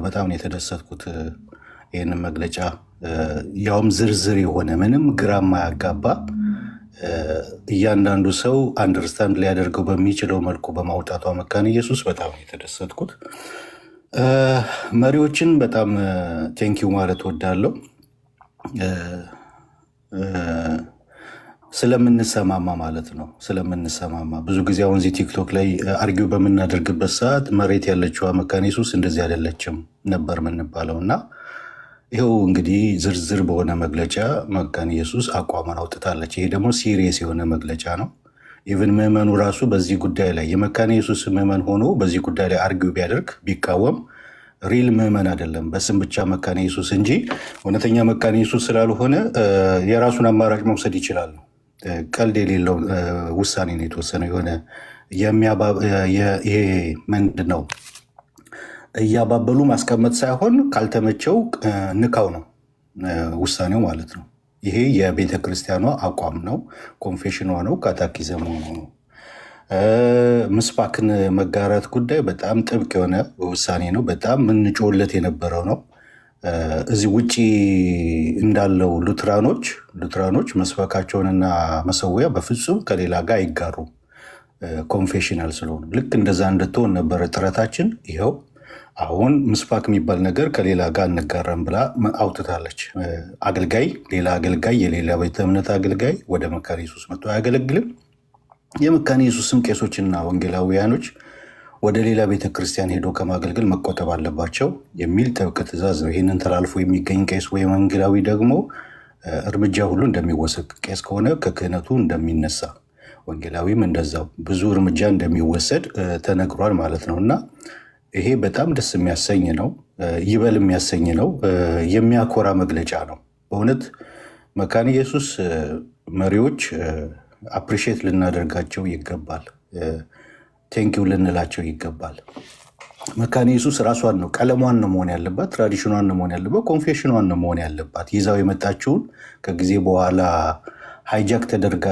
ነው። በጣም ነው የተደሰትኩት ይህንን መግለጫ ያውም ዝርዝር የሆነ ምንም ግራ ማያጋባ እያንዳንዱ ሰው አንደርስታንድ ሊያደርገው በሚችለው መልኩ በማውጣቷ መካነ ኢየሱስ በጣም ነው የተደሰትኩት። መሪዎችን በጣም ቴንኪው ማለት ወዳለው ስለምንሰማማ ማለት ነው። ስለምንሰማማ ብዙ ጊዜ አሁን እዚህ ቲክቶክ ላይ አርጊው በምናደርግበት ሰዓት መሬት ያለችዋ መካነ ኢየሱስ እንደዚህ አይደለችም ነበር የምንባለው እና ይኸው እንግዲህ ዝርዝር በሆነ መግለጫ መካነ ኢየሱስ አቋሟን አውጥታለች። ይሄ ደግሞ ሲሪየስ የሆነ መግለጫ ነው። ኢቭን ምዕመኑ ራሱ በዚህ ጉዳይ ላይ የመካነ ኢየሱስ ምዕመን ሆኖ በዚህ ጉዳይ ላይ አርጊው ቢያደርግ ቢቃወም ሪል ምዕመን አይደለም፣ በስም ብቻ መካነ ኢየሱስ እንጂ እውነተኛ መካነ ኢየሱስ ስላልሆነ የራሱን አማራጭ መውሰድ ይችላል። ቀልድ የሌለው ውሳኔ ነው የተወሰነው። የሆነ ይሄ ምንድን ነው እያባበሉ ማስቀመጥ ሳይሆን ካልተመቸው ንካው ነው ውሳኔው ማለት ነው። ይሄ የቤተ ክርስቲያኗ አቋም ነው፣ ኮንፌሽኗ ነው፣ ካታኪዘሙ ነው። ምስባክን መጋራት ጉዳይ በጣም ጥብቅ የሆነ ውሳኔ ነው። በጣም ምንጮለት የነበረው ነው። እዚህ ውጪ እንዳለው ሉትራኖች መስበካቸውንና መሰዊያ በፍጹም ከሌላ ጋር አይጋሩም፣ ኮንፌሽናል ስለሆኑ ልክ እንደዛ እንድትሆን ነበረ ጥረታችን። ይኸው አሁን ምስባክ የሚባል ነገር ከሌላ ጋር እንጋራም ብላ አውጥታለች። ሌላ አገልጋይ የሌላ ቤተ እምነት አገልጋይ ወደ መካነ ኢየሱስ መጥቶ አያገለግልም። የመካነ ኢየሱስም ቄሶችና ወንጌላውያኖች ወደ ሌላ ቤተ ክርስቲያን ሄዶ ከማገልገል መቆጠብ አለባቸው የሚል ጥብቅ ትእዛዝ ነው። ይህንን ተላልፎ የሚገኝ ቄስ ወይም ወንጌላዊ ደግሞ እርምጃ ሁሉ እንደሚወሰድ፣ ቄስ ከሆነ ከክህነቱ እንደሚነሳ፣ ወንጌላዊም እንደዛው ብዙ እርምጃ እንደሚወሰድ ተነግሯል ማለት ነው እና ይሄ በጣም ደስ የሚያሰኝ ነው፣ ይበል የሚያሰኝ ነው፣ የሚያኮራ መግለጫ ነው። በእውነት መካነ ኢየሱስ መሪዎች አፕሪሼት ልናደርጋቸው ይገባል። ቴንኪው ልንላቸው ይገባል። መካነ ኢየሱስ ራሷን ነው፣ ቀለሟን ነው መሆን ያለባት፣ ትራዲሽኗን ነው መሆን ያለባት፣ ኮንፌሽኗን ነው መሆን ያለባት። ይዛው የመጣችውን ከጊዜ በኋላ ሃይጃክ ተደርጋ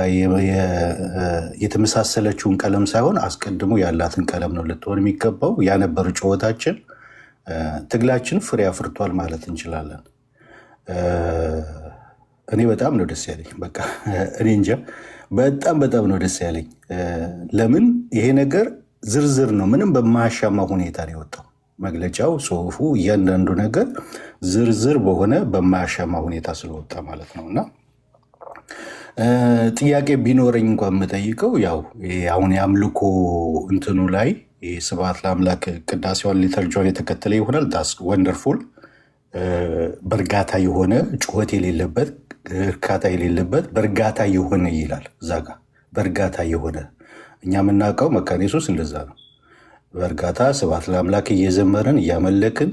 የተመሳሰለችውን ቀለም ሳይሆን አስቀድሞ ያላትን ቀለም ነው ልትሆን የሚገባው። ያነበር ጩኸታችን፣ ትግላችን ፍሬ አፍርቷል ማለት እንችላለን። እኔ በጣም ነው ደስ ያለኝ። በቃ እኔ እንጃ በጣም ነው ደስ ያለኝ። ለምን ይሄ ነገር ዝርዝር ነው፣ ምንም በማያሻማ ሁኔታ ነው የወጣው መግለጫው፣ ጽሁፉ፣ እያንዳንዱ ነገር ዝርዝር በሆነ በማያሻማ ሁኔታ ስለወጣ ማለት ነው እና ጥያቄ ቢኖረኝ እንኳን የምጠይቀው ያው አሁን የአምልኮ እንትኑ ላይ ስብሐት ለአምላክ ቅዳሴዋን ሊተርጇን የተከተለ ይሆናል። ዳስ ወንደርፉል። በእርጋታ የሆነ ጩኸት የሌለበት እርካታ የሌለበት በእርጋታ የሆነ ይላል እዛ ጋ። በእርጋታ የሆነ እኛ የምናውቀው መካነ ኢየሱስ እንደዛ ነው። በእርጋታ ስብሐት ለአምላክ እየዘመርን እያመለክን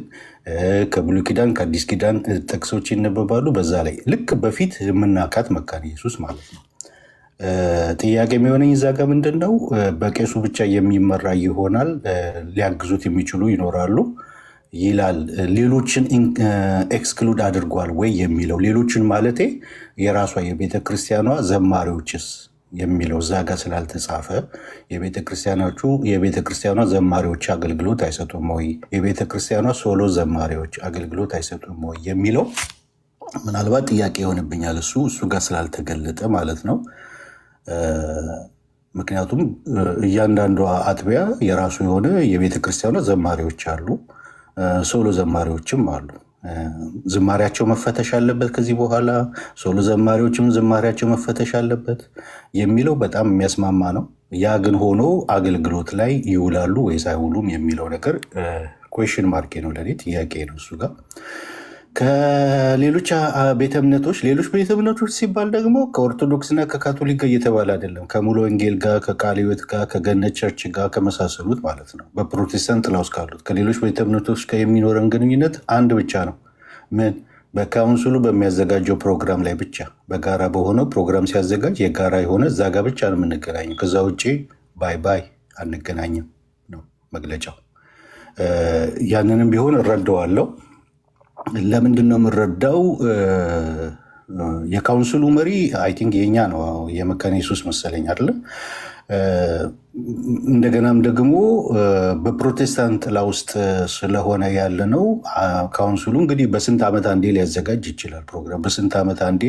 ከብሉይ ኪዳን ከአዲስ ኪዳን ጥቅሶች ይነበባሉ። በዛ ላይ ልክ በፊት የምናውቃት መካነ ኢየሱስ ማለት ነው። ጥያቄ የሚሆነኝ እዛ ጋ ምንድን ነው በቄሱ ብቻ የሚመራ ይሆናል፣ ሊያግዙት የሚችሉ ይኖራሉ ይላል። ሌሎችን ኤክስክሉድ አድርጓል ወይ የሚለው ሌሎችን ማለቴ የራሷ የቤተ ክርስቲያኗ ዘማሪዎችስ የሚለው እዛ ጋር ስላልተጻፈ የቤተ ክርስቲያኗ ዘማሪዎች አገልግሎት አይሰጡም ወይ፣ የቤተ ክርስቲያኗ ሶሎ ዘማሪዎች አገልግሎት አይሰጡም ወይ የሚለው ምናልባት ጥያቄ ይሆንብኛል። እሱ ጋር ስላልተገለጠ ማለት ነው። ምክንያቱም እያንዳንዷ አጥቢያ የራሱ የሆነ የቤተ ክርስቲያኗ ዘማሪዎች አሉ፣ ሶሎ ዘማሪዎችም አሉ። ዝማሪያቸው መፈተሽ አለበት። ከዚህ በኋላ ሶሎ ዘማሪዎችም ዝማሪያቸው መፈተሽ አለበት የሚለው በጣም የሚያስማማ ነው። ያ ግን ሆኖ አገልግሎት ላይ ይውላሉ ወይስ አይውሉም የሚለው ነገር ኩዌሽን ማርኬ ነው፣ ለኔ ጥያቄ ነው። እሱ ጋር ከሌሎች ቤተ እምነቶች ሲባል ደግሞ ከኦርቶዶክስና ከካቶሊክ ጋር እየተባለ አይደለም። ከሙሉ ወንጌል ጋር፣ ከቃለ ሕይወት ጋር፣ ከገነት ቸርች ጋር ከመሳሰሉት ማለት ነው። በፕሮቴስታንት ጥላ ውስጥ ካሉት ከሌሎች ቤተ እምነቶች ጋር የሚኖረን ግንኙነት አንድ ብቻ ነው። ምን በካውንስሉ በሚያዘጋጀው ፕሮግራም ላይ ብቻ፣ በጋራ በሆነው ፕሮግራም ሲያዘጋጅ የጋራ የሆነ እዛ ጋር ብቻ ነው የምንገናኘው። ከዛ ውጭ ባይ አንገናኝም ነው መግለጫው። ያንንም ቢሆን እረዳዋለሁ። ለምንድን ነው የምረዳው? የካውንስሉ መሪ አይ ቲንክ የኛ ነው፣ የመካነ ኢየሱስ መሰለኝ አይደለ? እንደገናም ደግሞ በፕሮቴስታንት ጥላ ውስጥ ስለሆነ ያለ ነው። ካውንስሉ እንግዲህ በስንት ዓመት አንዴ ሊያዘጋጅ ይችላል ፕሮግራም፣ በስንት ዓመት አንዴ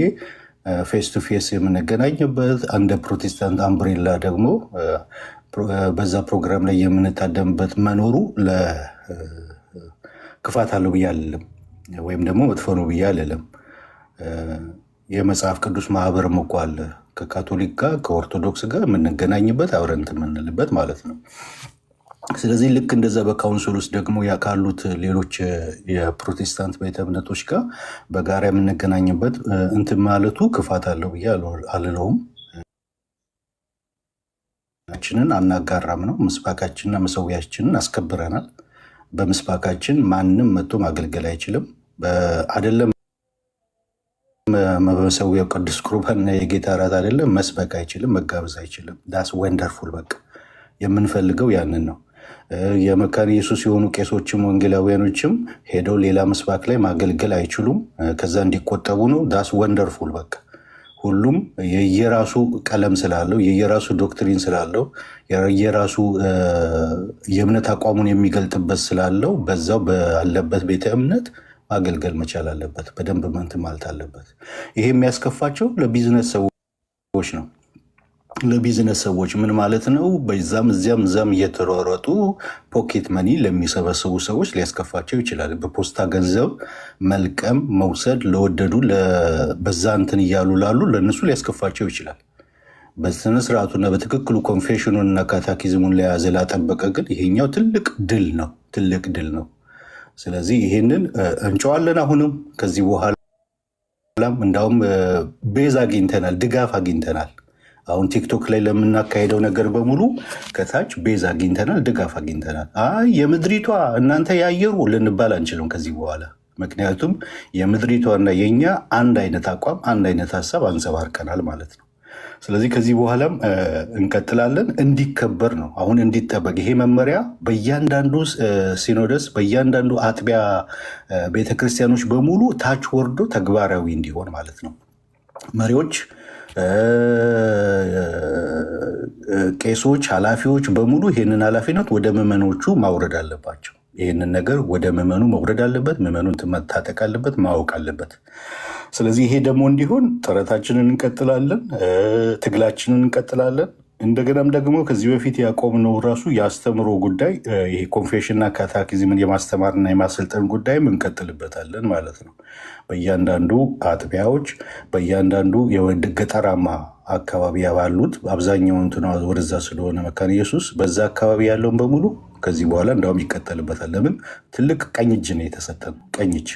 ፌስ ቱ ፌስ የምንገናኝበት፣ እንደ ፕሮቴስታንት አምብሬላ ደግሞ በዛ ፕሮግራም ላይ የምንታደምበት መኖሩ ክፋት አለው ብዬ አልልም፣ ወይም ደግሞ መጥፎ ነው ብዬ አልልም። የመጽሐፍ ቅዱስ ማህበርም እኮ አለ ከካቶሊክ ጋር ከኦርቶዶክስ ጋር የምንገናኝበት አብረን እንትን የምንልበት ማለት ነው። ስለዚህ ልክ እንደዛ በካውንስል ውስጥ ደግሞ ካሉት ሌሎች የፕሮቴስታንት ቤተ እምነቶች ጋር በጋራ የምንገናኝበት እንትን ማለቱ ክፋት አለው ብዬ አልለውም። ችንን አናጋራም ነው። ምስባካችንና መሰዊያችንን አስከብረናል። በምስባካችን ማንም መጥቶ ማገልገል አይችልም። አይደለም መሰዊያው ቅዱስ ቁርባን የጌታ እራት አይደለም መስበክ አይችልም፣ መጋበዝ አይችልም። ዳስ ወንደርፉል። በቃ የምንፈልገው ያንን ነው። የመካነ ኢየሱስ የሆኑ ቄሶችም ወንጌላውያኖችም ሄደው ሌላ ምስባክ ላይ ማገልገል አይችሉም። ከዛ እንዲቆጠቡ ነው። ዳስ ወንደርፉል። በቃ ሁሉም የየራሱ ቀለም ስላለው የየራሱ ዶክትሪን ስላለው የየራሱ የእምነት አቋሙን የሚገልጥበት ስላለው በዛው ባለበት ቤተ እምነት ማገልገል መቻል አለበት። በደንብ እንትን ማለት አለበት። ይሄ የሚያስከፋቸው ለቢዝነስ ሰዎች ነው። ለቢዝነስ ሰዎች ምን ማለት ነው? በዛም እዚያም እየተሯሯጡ ፖኬት መኒ ለሚሰበስቡ ሰዎች ሊያስከፋቸው ይችላል። በፖስታ ገንዘብ መልቀም መውሰድ ለወደዱ በዛ እንትን እያሉ ላሉ ለእነሱ ሊያስከፋቸው ይችላል። በስነ ስርዓቱና በትክክሉ ኮንፌሽኑን እና ካታኪዝሙን ለያዘ ላጠበቀ ግን ይሄኛው ትልቅ ድል ነው፣ ትልቅ ድል ነው። ስለዚህ ይሄንን እንጨዋለን። አሁንም ከዚህ በኋላም እንዳውም ቤዝ አግኝተናል፣ ድጋፍ አግኝተናል። አሁን ቲክቶክ ላይ ለምናካሄደው ነገር በሙሉ ከታች ቤዝ አግኝተናል፣ ድጋፍ አግኝተናል። የምድሪቷ እናንተ ያየሩ ልንባል አንችልም ከዚህ በኋላ። ምክንያቱም የምድሪቷና የኛ አንድ አይነት አቋም፣ አንድ አይነት ሀሳብ አንጸባርቀናል ማለት ነው። ስለዚህ ከዚህ በኋላም እንቀጥላለን። እንዲከበር ነው አሁን እንዲጠበቅ ይሄ መመሪያ በእያንዳንዱ ሲኖዶስ በእያንዳንዱ አጥቢያ ቤተክርስቲያኖች በሙሉ ታች ወርዶ ተግባራዊ እንዲሆን ማለት ነው። መሪዎች፣ ቄሶች፣ ኃላፊዎች በሙሉ ይህንን ኃላፊነት ወደ ምዕመኖቹ ማውረድ አለባቸው። ይህንን ነገር ወደ ምዕመኑ መውረድ አለበት። ምዕመኑን መታጠቅ አለበት፣ ማወቅ አለበት። ስለዚህ ይሄ ደግሞ እንዲሆን ጥረታችንን እንቀጥላለን፣ ትግላችንን እንቀጥላለን። እንደገናም ደግሞ ከዚህ በፊት ያቆምነው ራሱ የአስተምሮ ጉዳይ ይሄ ኮንፌሽንና ካታኪዝምን የማስተማርና የማሰልጠን ጉዳይም እንቀጥልበታለን ማለት ነው። በእያንዳንዱ አጥቢያዎች በእያንዳንዱ ገጠራማ አካባቢ ባሉት አብዛኛው እንትና ወደዛ ስለሆነ መካነ ኢየሱስ በዛ አካባቢ ያለውን በሙሉ ከዚህ በኋላ እንዳውም ይቀጠልበታል። ለምን? ትልቅ ቀኝ እጅ ነው የተሰጠን። ቀኝ እጅ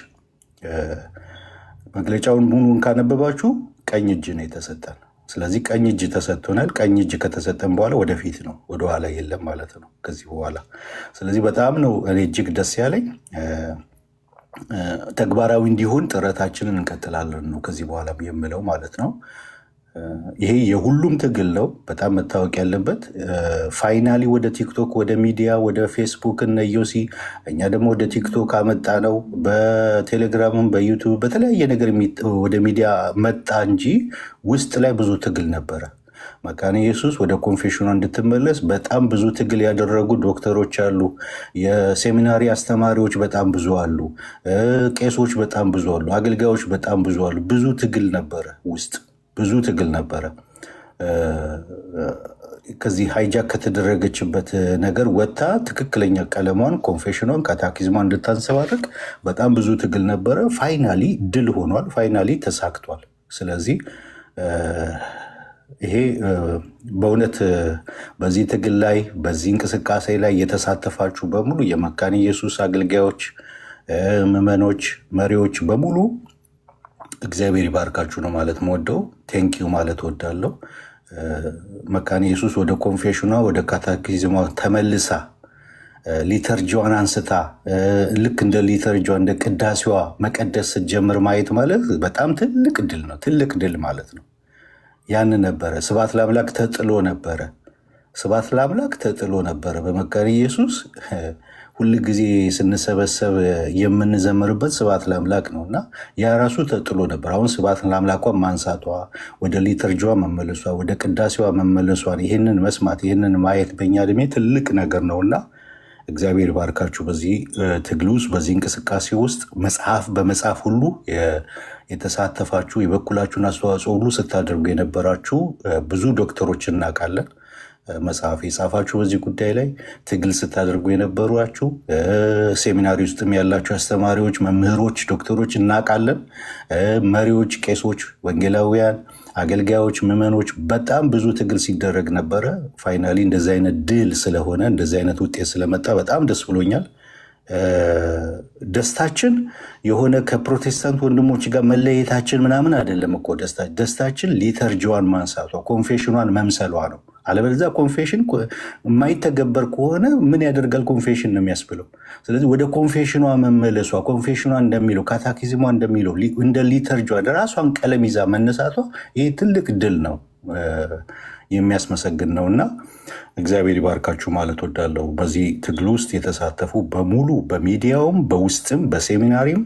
መግለጫውን ሙሉን ካነበባችሁ ቀኝ እጅ ነው የተሰጠን። ስለዚህ ቀኝ እጅ ተሰጥቶናል። ቀኝ እጅ ከተሰጠን በኋላ ወደፊት ነው፣ ወደኋላ የለም ማለት ነው ከዚህ በኋላ። ስለዚህ በጣም ነው እኔ እጅግ ደስ ያለኝ። ተግባራዊ እንዲሆን ጥረታችንን እንቀጥላለን ነው ከዚህ በኋላ የምለው ማለት ነው። ይሄ የሁሉም ትግል ነው። በጣም መታወቅ ያለበት ፋይናሊ ወደ ቲክቶክ፣ ወደ ሚዲያ፣ ወደ ፌስቡክ እነ ዮሲ እኛ ደግሞ ወደ ቲክቶክ አመጣ ነው። በቴሌግራምም በዩቱብ በተለያየ ነገር ወደ ሚዲያ መጣ እንጂ ውስጥ ላይ ብዙ ትግል ነበረ። መካነ ኢየሱስ ወደ ኮንፌሽኗ እንድትመለስ በጣም ብዙ ትግል ያደረጉ ዶክተሮች አሉ። የሴሚናሪ አስተማሪዎች በጣም ብዙ አሉ። ቄሶች በጣም ብዙ አሉ። አገልጋዮች በጣም ብዙ አሉ። ብዙ ትግል ነበረ ውስጥ ብዙ ትግል ነበረ። ከዚህ ሃይጃክ ከተደረገችበት ነገር ወጥታ ትክክለኛ ቀለሟን ኮንፌሽኗን ካታኪዝሟን እንድታንጸባርቅ በጣም ብዙ ትግል ነበረ። ፋይናሊ ድል ሆኗል። ፋይናሊ ተሳክቷል። ስለዚህ ይሄ በእውነት በዚህ ትግል ላይ በዚህ እንቅስቃሴ ላይ የተሳተፋችሁ በሙሉ የመካነ ኢየሱስ አገልጋዮች፣ ምዕመኖች፣ መሪዎች በሙሉ እግዚአብሔር ይባርካችሁ ነው ማለት መወደው። ቴንኪዩ ማለት ወዳለው። መካነ ኢየሱስ ወደ ኮንፌሽኗ ወደ ካታኪዝሟ ተመልሳ ሊተርጂዋን አንስታ ልክ እንደ ሊተርጂዋ እንደ ቅዳሴዋ መቀደስ ስትጀምር ማየት ማለት በጣም ትልቅ ድል ነው። ትልቅ ድል ማለት ነው። ያን ነበረ ስብሐት ለአምላክ ተጥሎ ነበረ። ስብሐት ለአምላክ ተጥሎ ነበረ በመካነ ኢየሱስ ሁል ጊዜ ስንሰበሰብ የምንዘምርበት ስብሐት ለአምላክ ነው እና ያ ራሱ ተጥሎ ነበር። አሁን ስብሐት ለአምላኳ ማንሳቷ፣ ወደ ሊተርጂዋ መመለሷ፣ ወደ ቅዳሴዋ መመለሷን ይህንን መስማት ይህንን ማየት በእኛ እድሜ ትልቅ ነገር ነውና እግዚአብሔር ባርካችሁ። በዚህ ትግል ውስጥ በዚህ እንቅስቃሴ ውስጥ መጽሐፍ በመጽሐፍ ሁሉ የተሳተፋችሁ የበኩላችሁን አስተዋጽኦ ሁሉ ስታደርጉ የነበራችሁ ብዙ ዶክተሮች እናውቃለን። መጽሐፍ የጻፋችሁ በዚህ ጉዳይ ላይ ትግል ስታደርጉ የነበሯችሁ ሴሚናሪ ውስጥም ያላችሁ አስተማሪዎች፣ መምህሮች፣ ዶክተሮች እናውቃለን። መሪዎች፣ ቄሶች፣ ወንጌላውያን፣ አገልጋዮች፣ ምዕመኖች በጣም ብዙ ትግል ሲደረግ ነበረ። ፋይናሊ እንደዚህ አይነት ድል ስለሆነ እንደዚህ አይነት ውጤት ስለመጣ በጣም ደስ ብሎኛል። ደስታችን የሆነ ከፕሮቴስታንት ወንድሞች ጋር መለየታችን ምናምን አይደለም እኮ ደስታችን ሊተርጂዋን ማንሳቷ ኮንፌሽኗን መምሰሏ ነው። አለበለዚያ ኮንፌሽን የማይተገበር ከሆነ ምን ያደርጋል? ኮንፌሽን ነው የሚያስብለው። ስለዚህ ወደ ኮንፌሽኗ መመለሷ ኮንፌሽኗ እንደሚለው ካታኪዝሟ እንደሚለው እንደ ሊተርጂዋ ራሷን ቀለም ይዛ መነሳቷ ይህ ትልቅ ድል ነው፣ የሚያስመሰግን ነው እና እግዚአብሔር ይባርካችሁ ማለት ወዳለው። በዚህ ትግል ውስጥ የተሳተፉ በሙሉ በሚዲያውም በውስጥም በሴሚናሪም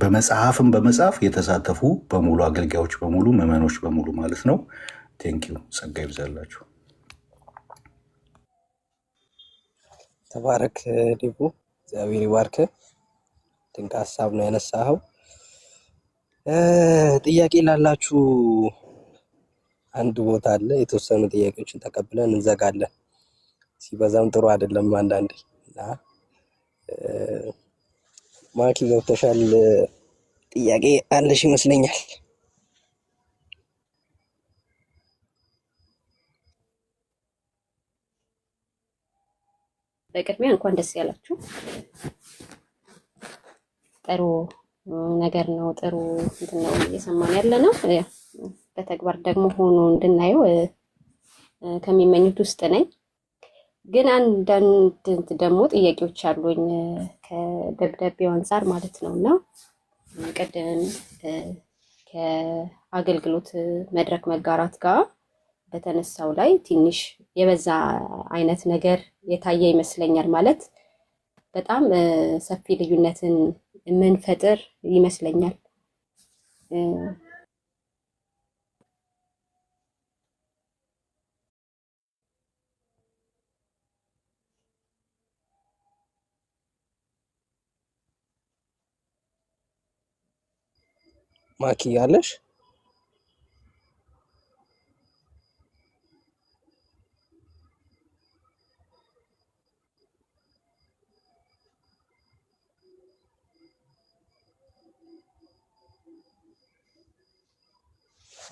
በመጽሐፍም በመጽሐፍ የተሳተፉ በሙሉ አገልጋዮች በሙሉ ምዕመኖች በሙሉ ማለት ነው። ቴንኪዩ። ጸጋ ይብዛላችሁ። ተባረክ ዲቡ፣ እግዚአብሔር ይባርክ። ድንቅ ሀሳብ ነው ያነሳኸው። ጥያቄ ላላችሁ አንድ ቦታ አለ። የተወሰኑ ጥያቄዎችን ተቀብለን እንዘጋለን። ሲበዛም ጥሩ አይደለም አንዳንዴ እና ማኪ ገብተሻል። ጥያቄ አለሽ ይመስለኛል። በቅድሚያ እንኳን ደስ ያላችሁ። ጥሩ ነገር ነው፣ ጥሩ እንትን ነው እየሰማን ያለ ነው። በተግባር ደግሞ ሆኖ እንድናየው ከሚመኙት ውስጥ ነኝ። ግን አንዳንድ ደግሞ ጥያቄዎች አሉኝ ከደብዳቤው አንጻር ማለት ነው እና ቅድም ከአገልግሎት መድረክ መጋራት ጋር በተነሳው ላይ ትንሽ የበዛ አይነት ነገር የታየ ይመስለኛል። ማለት በጣም ሰፊ ልዩነትን የምንፈጥር ይመስለኛል። ማኪ ያለሽ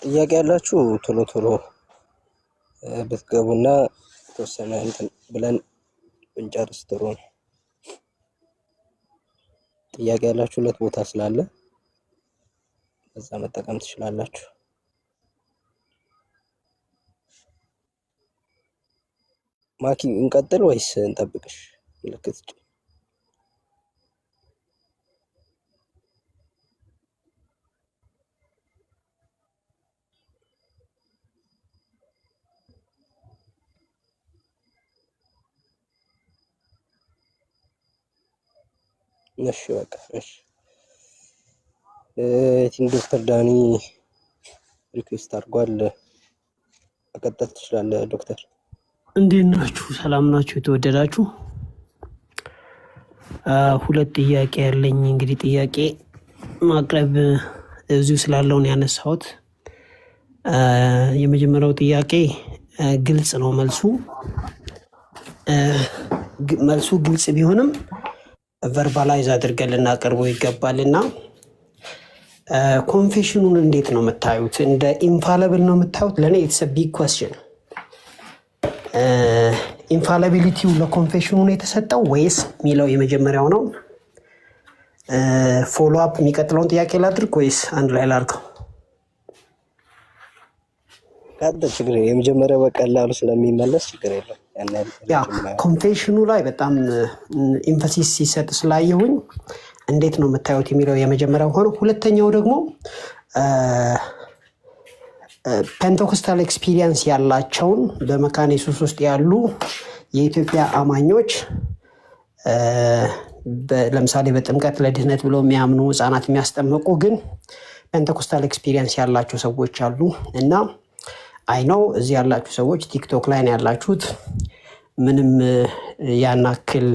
ጥያቄ ያላችሁ ቶሎ ቶሎ ብትገቡና ተወሰነ እንትን ብለን ብንጨርስ ጥሩ ነው። ጥያቄ ያላችሁ ሁለት ቦታ ስላለ በዛ መጠቀም ትችላላችሁ። ማኪ እንቀጥል ወይስ እንጠብቅሽ? ምልክት እሺ በቃ እሺ። ዶክተር ዳኒ ሪኩዌስት አድርጓል። መቀጠል ትችላለህ ዶክተር። እንዴት ናችሁ? ሰላም ናችሁ? የተወደዳችሁ ሁለት ጥያቄ ያለኝ እንግዲህ ጥያቄ ማቅረብ እዚሁ ስላለውን ያነሳሁት። የመጀመሪያው ጥያቄ ግልጽ ነው መልሱ ግልጽ ቢሆንም ቨርባላይዝ አድርገን ልናቀርበው ይገባልና ኮንፌሽኑን እንዴት ነው የምታዩት? እንደ ኢንፋለብል ነው የምታዩት? ለእኔ ኢትስ ቢግ ኮስችን። ኢንፋላቢሊቲው ለኮንፌሽኑ ነው የተሰጠው ወይስ የሚለው የመጀመሪያው ነው። ፎሎ አፕ የሚቀጥለውን ጥያቄ ላድርግ ወይስ አንድ ላይ ላድርገው? ችግር የመጀመሪያው በቀላሉ ስለሚመለስ ችግር የለም። ያ ኮንፌሽኑ ላይ በጣም ኢንፈሲስ ሲሰጥ ስላየሁኝ እንዴት ነው የምታዩት የሚለው የመጀመሪያው ሆኖ፣ ሁለተኛው ደግሞ ፔንቴኮስታል ኤክስፒሪየንስ ያላቸውን በመካነ ኢየሱስ ውስጥ ያሉ የኢትዮጵያ አማኞች ለምሳሌ በጥምቀት ለድህነት ብለው የሚያምኑ ህፃናት የሚያስጠምቁ ግን ፔንተኮስታል ኤክስፒሪየንስ ያላቸው ሰዎች አሉ። እና አይ ነው እዚህ ያላችሁ ሰዎች ቲክቶክ ላይ ነው ያላችሁት፣ ምንም ያናክል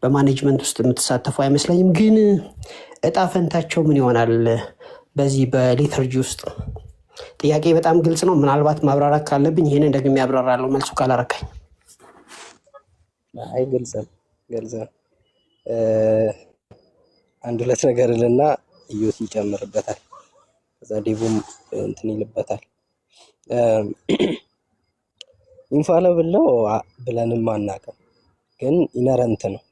በማኔጅመንት ውስጥ የምትሳተፉ አይመስለኝም። ግን እጣ ፈንታቸው ምን ይሆናል በዚህ በሊተርጂ ውስጥ? ጥያቄ በጣም ግልጽ ነው። ምናልባት ማብራራት ካለብኝ ይህንን ደግሞ ያብራራለሁ፣ መልሱ ካላረካኝ። አይ ግልጽ ነው። አንድ ሁለት ነገር ልና እዮት ይጨምርበታል፣ ከዛ ዴቡም እንትን ይልበታል። ኢንፋለብል ነው ብለንም አናውቅም፣ ግን ኢነረንት ነው።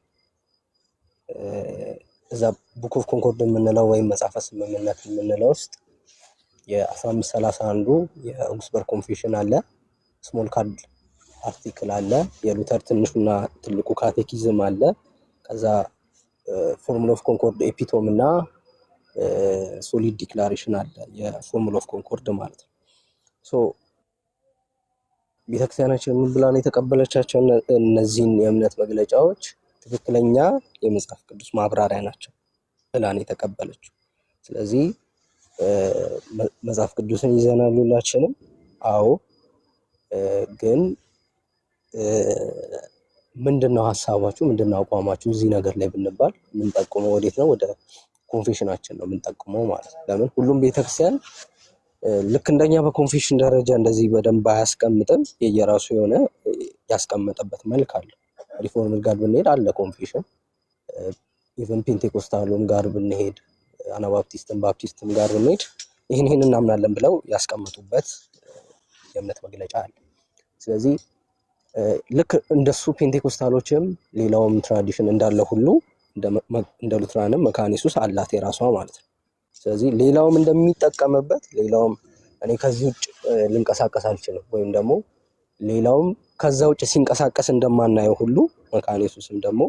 እዛ ቡክ ኦፍ ኮንኮርድ የምንለው ወይም መጽሐፈ ስምምነት የምንለው ውስጥ የ1531 የአውግስበርግ ኮንፌሽን አለ፣ ስሞል ካርድ አርቲክል አለ፣ የሉተር ትንሹና ትልቁ ካቴኪዝም አለ፣ ከዛ ፎርሙላ ኦፍ ኮንኮርድ ኤፒቶም እና ሶሊድ ዲክላሬሽን አለ፣ የፎርሙላ ኦፍ ኮንኮርድ ማለት ነው። ሶ ቤተክርስቲያናችን ምን ብላ ነው የተቀበለቻቸው? እነዚህን የእምነት መግለጫዎች ትክክለኛ የመጽሐፍ ቅዱስ ማብራሪያ ናቸው ብላ ነው የተቀበለችው። ስለዚህ መጽሐፍ ቅዱስን ይዘናል ሁላችንም። አዎ፣ ግን ምንድነው ሀሳባችሁ? ምንድነው አቋማችሁ እዚህ ነገር ላይ ብንባል የምንጠቁመው ወዴት ነው? ወደ ኮንፌሽናችን ነው የምንጠቁመው ማለት ነው። ለምን ሁሉም ቤተክርስቲያን ልክ እንደኛ በኮንፌሽን ደረጃ እንደዚህ በደንብ አያስቀምጥም። የየራሱ የሆነ ያስቀመጠበት መልክ አለ። ሪፎርም ጋር ብንሄድ አለ ኮንፌሽን፣ ኢቨን ፔንቴኮስታሉም ጋር ብንሄድ፣ አናባፕቲስትም ባፕቲስትም ጋር ብንሄድ ይህን እናምናለን ብለው ያስቀምጡበት የእምነት መግለጫ አለ። ስለዚህ ልክ እንደሱ ፔንቴኮስታሎችም ሌላውም ትራዲሽን እንዳለ ሁሉ እንደ ሉትራንም መካኒሱስ አላት የራሷ ማለት ነው። ስለዚህ ሌላውም እንደሚጠቀምበት ሌላውም እኔ ከዚህ ውጭ ልንቀሳቀስ አልችልም ወይም ደግሞ ሌላውም ከዛ ውጭ ሲንቀሳቀስ እንደማናየው ሁሉ መካኒሱስም ደግሞ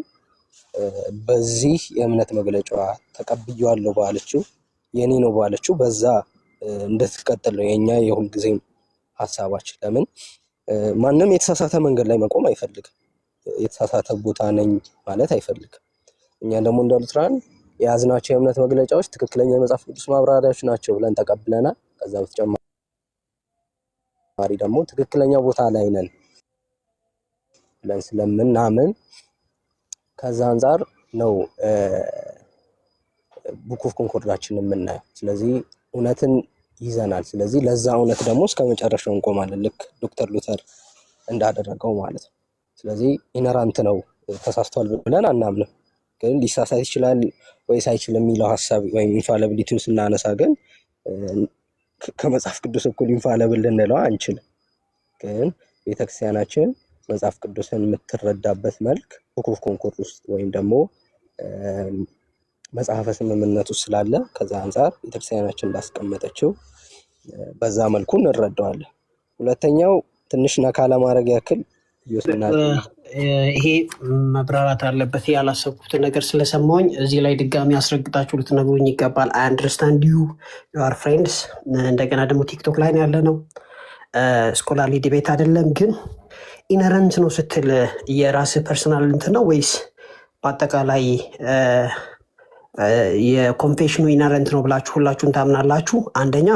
በዚህ የእምነት መግለጫዋ ተቀብያለሁ ባለችው የኔ ነው ባለችው በዛ እንድትቀጥል ነው የኛ የሁልጊዜም ሀሳባችን። ለምን ማንም የተሳሳተ መንገድ ላይ መቆም አይፈልግም፣ የተሳሳተ ቦታ ነኝ ማለት አይፈልግም። እኛ ደግሞ እንደ ሉትራን የያዝናቸው የእምነት መግለጫዎች ትክክለኛ የመጽሐፍ ቅዱስ ማብራሪያዎች ናቸው ብለን ተቀብለናል። ከዛ በተጨማሪ ደግሞ ትክክለኛ ቦታ ላይ ነን ብለን ስለምናምን ከዛ አንጻር ነው ቡክ ኦፍ ኮንኮርዳችን የምናየው። ስለዚህ እውነትን ይዘናል። ስለዚህ ለዛ እውነት ደግሞ እስከ መጨረሻው እንቆማለን፣ ልክ ዶክተር ሉተር እንዳደረገው ማለት ነው። ስለዚህ ኢነራንት ነው፣ ተሳስቷል ብለን አናምንም። ግን ሊሳሳት ይችላል ወይስ አይችልም የሚለው ሀሳብ ወይም ኢንፋሊቢሊቲውን ስናነሳ ግን ከመጽሐፍ ቅዱስ እኩል ኢንፋሊብል ልንለው አንችልም። ግን ቤተክርስቲያናችን መጽሐፍ ቅዱስን የምትረዳበት መልክ ቡክ ኦፍ ኮንኮርድ ውስጥ ወይም ደግሞ መጽሐፈ ስምምነት ውስጥ ስላለ ከዛ አንጻር ቤተክርስቲያናችን እንዳስቀመጠችው በዛ መልኩ እንረዳዋለን። ሁለተኛው ትንሽ ነካ ለማድረግ ያክል ይሄ መብራራት አለበት ያላሰብኩትን ነገር ስለሰማሁኝ እዚህ ላይ ድጋሚ አስረግጣችሁ ልትነግሩኝ ይገባል። አይ አንደርስታንድ ዩ አር ፍሬንድስ። እንደገና ደግሞ ቲክቶክ ላይ ያለ ነው፣ ስኮላርሊ ዲቤት አይደለም። ግን ኢነረንት ነው ስትል የራስህ ፐርሰናል እንትን ነው ወይስ በአጠቃላይ የኮንፌሽኑ ኢነረንት ነው ብላችሁ ሁላችሁን ታምናላችሁ? አንደኛ።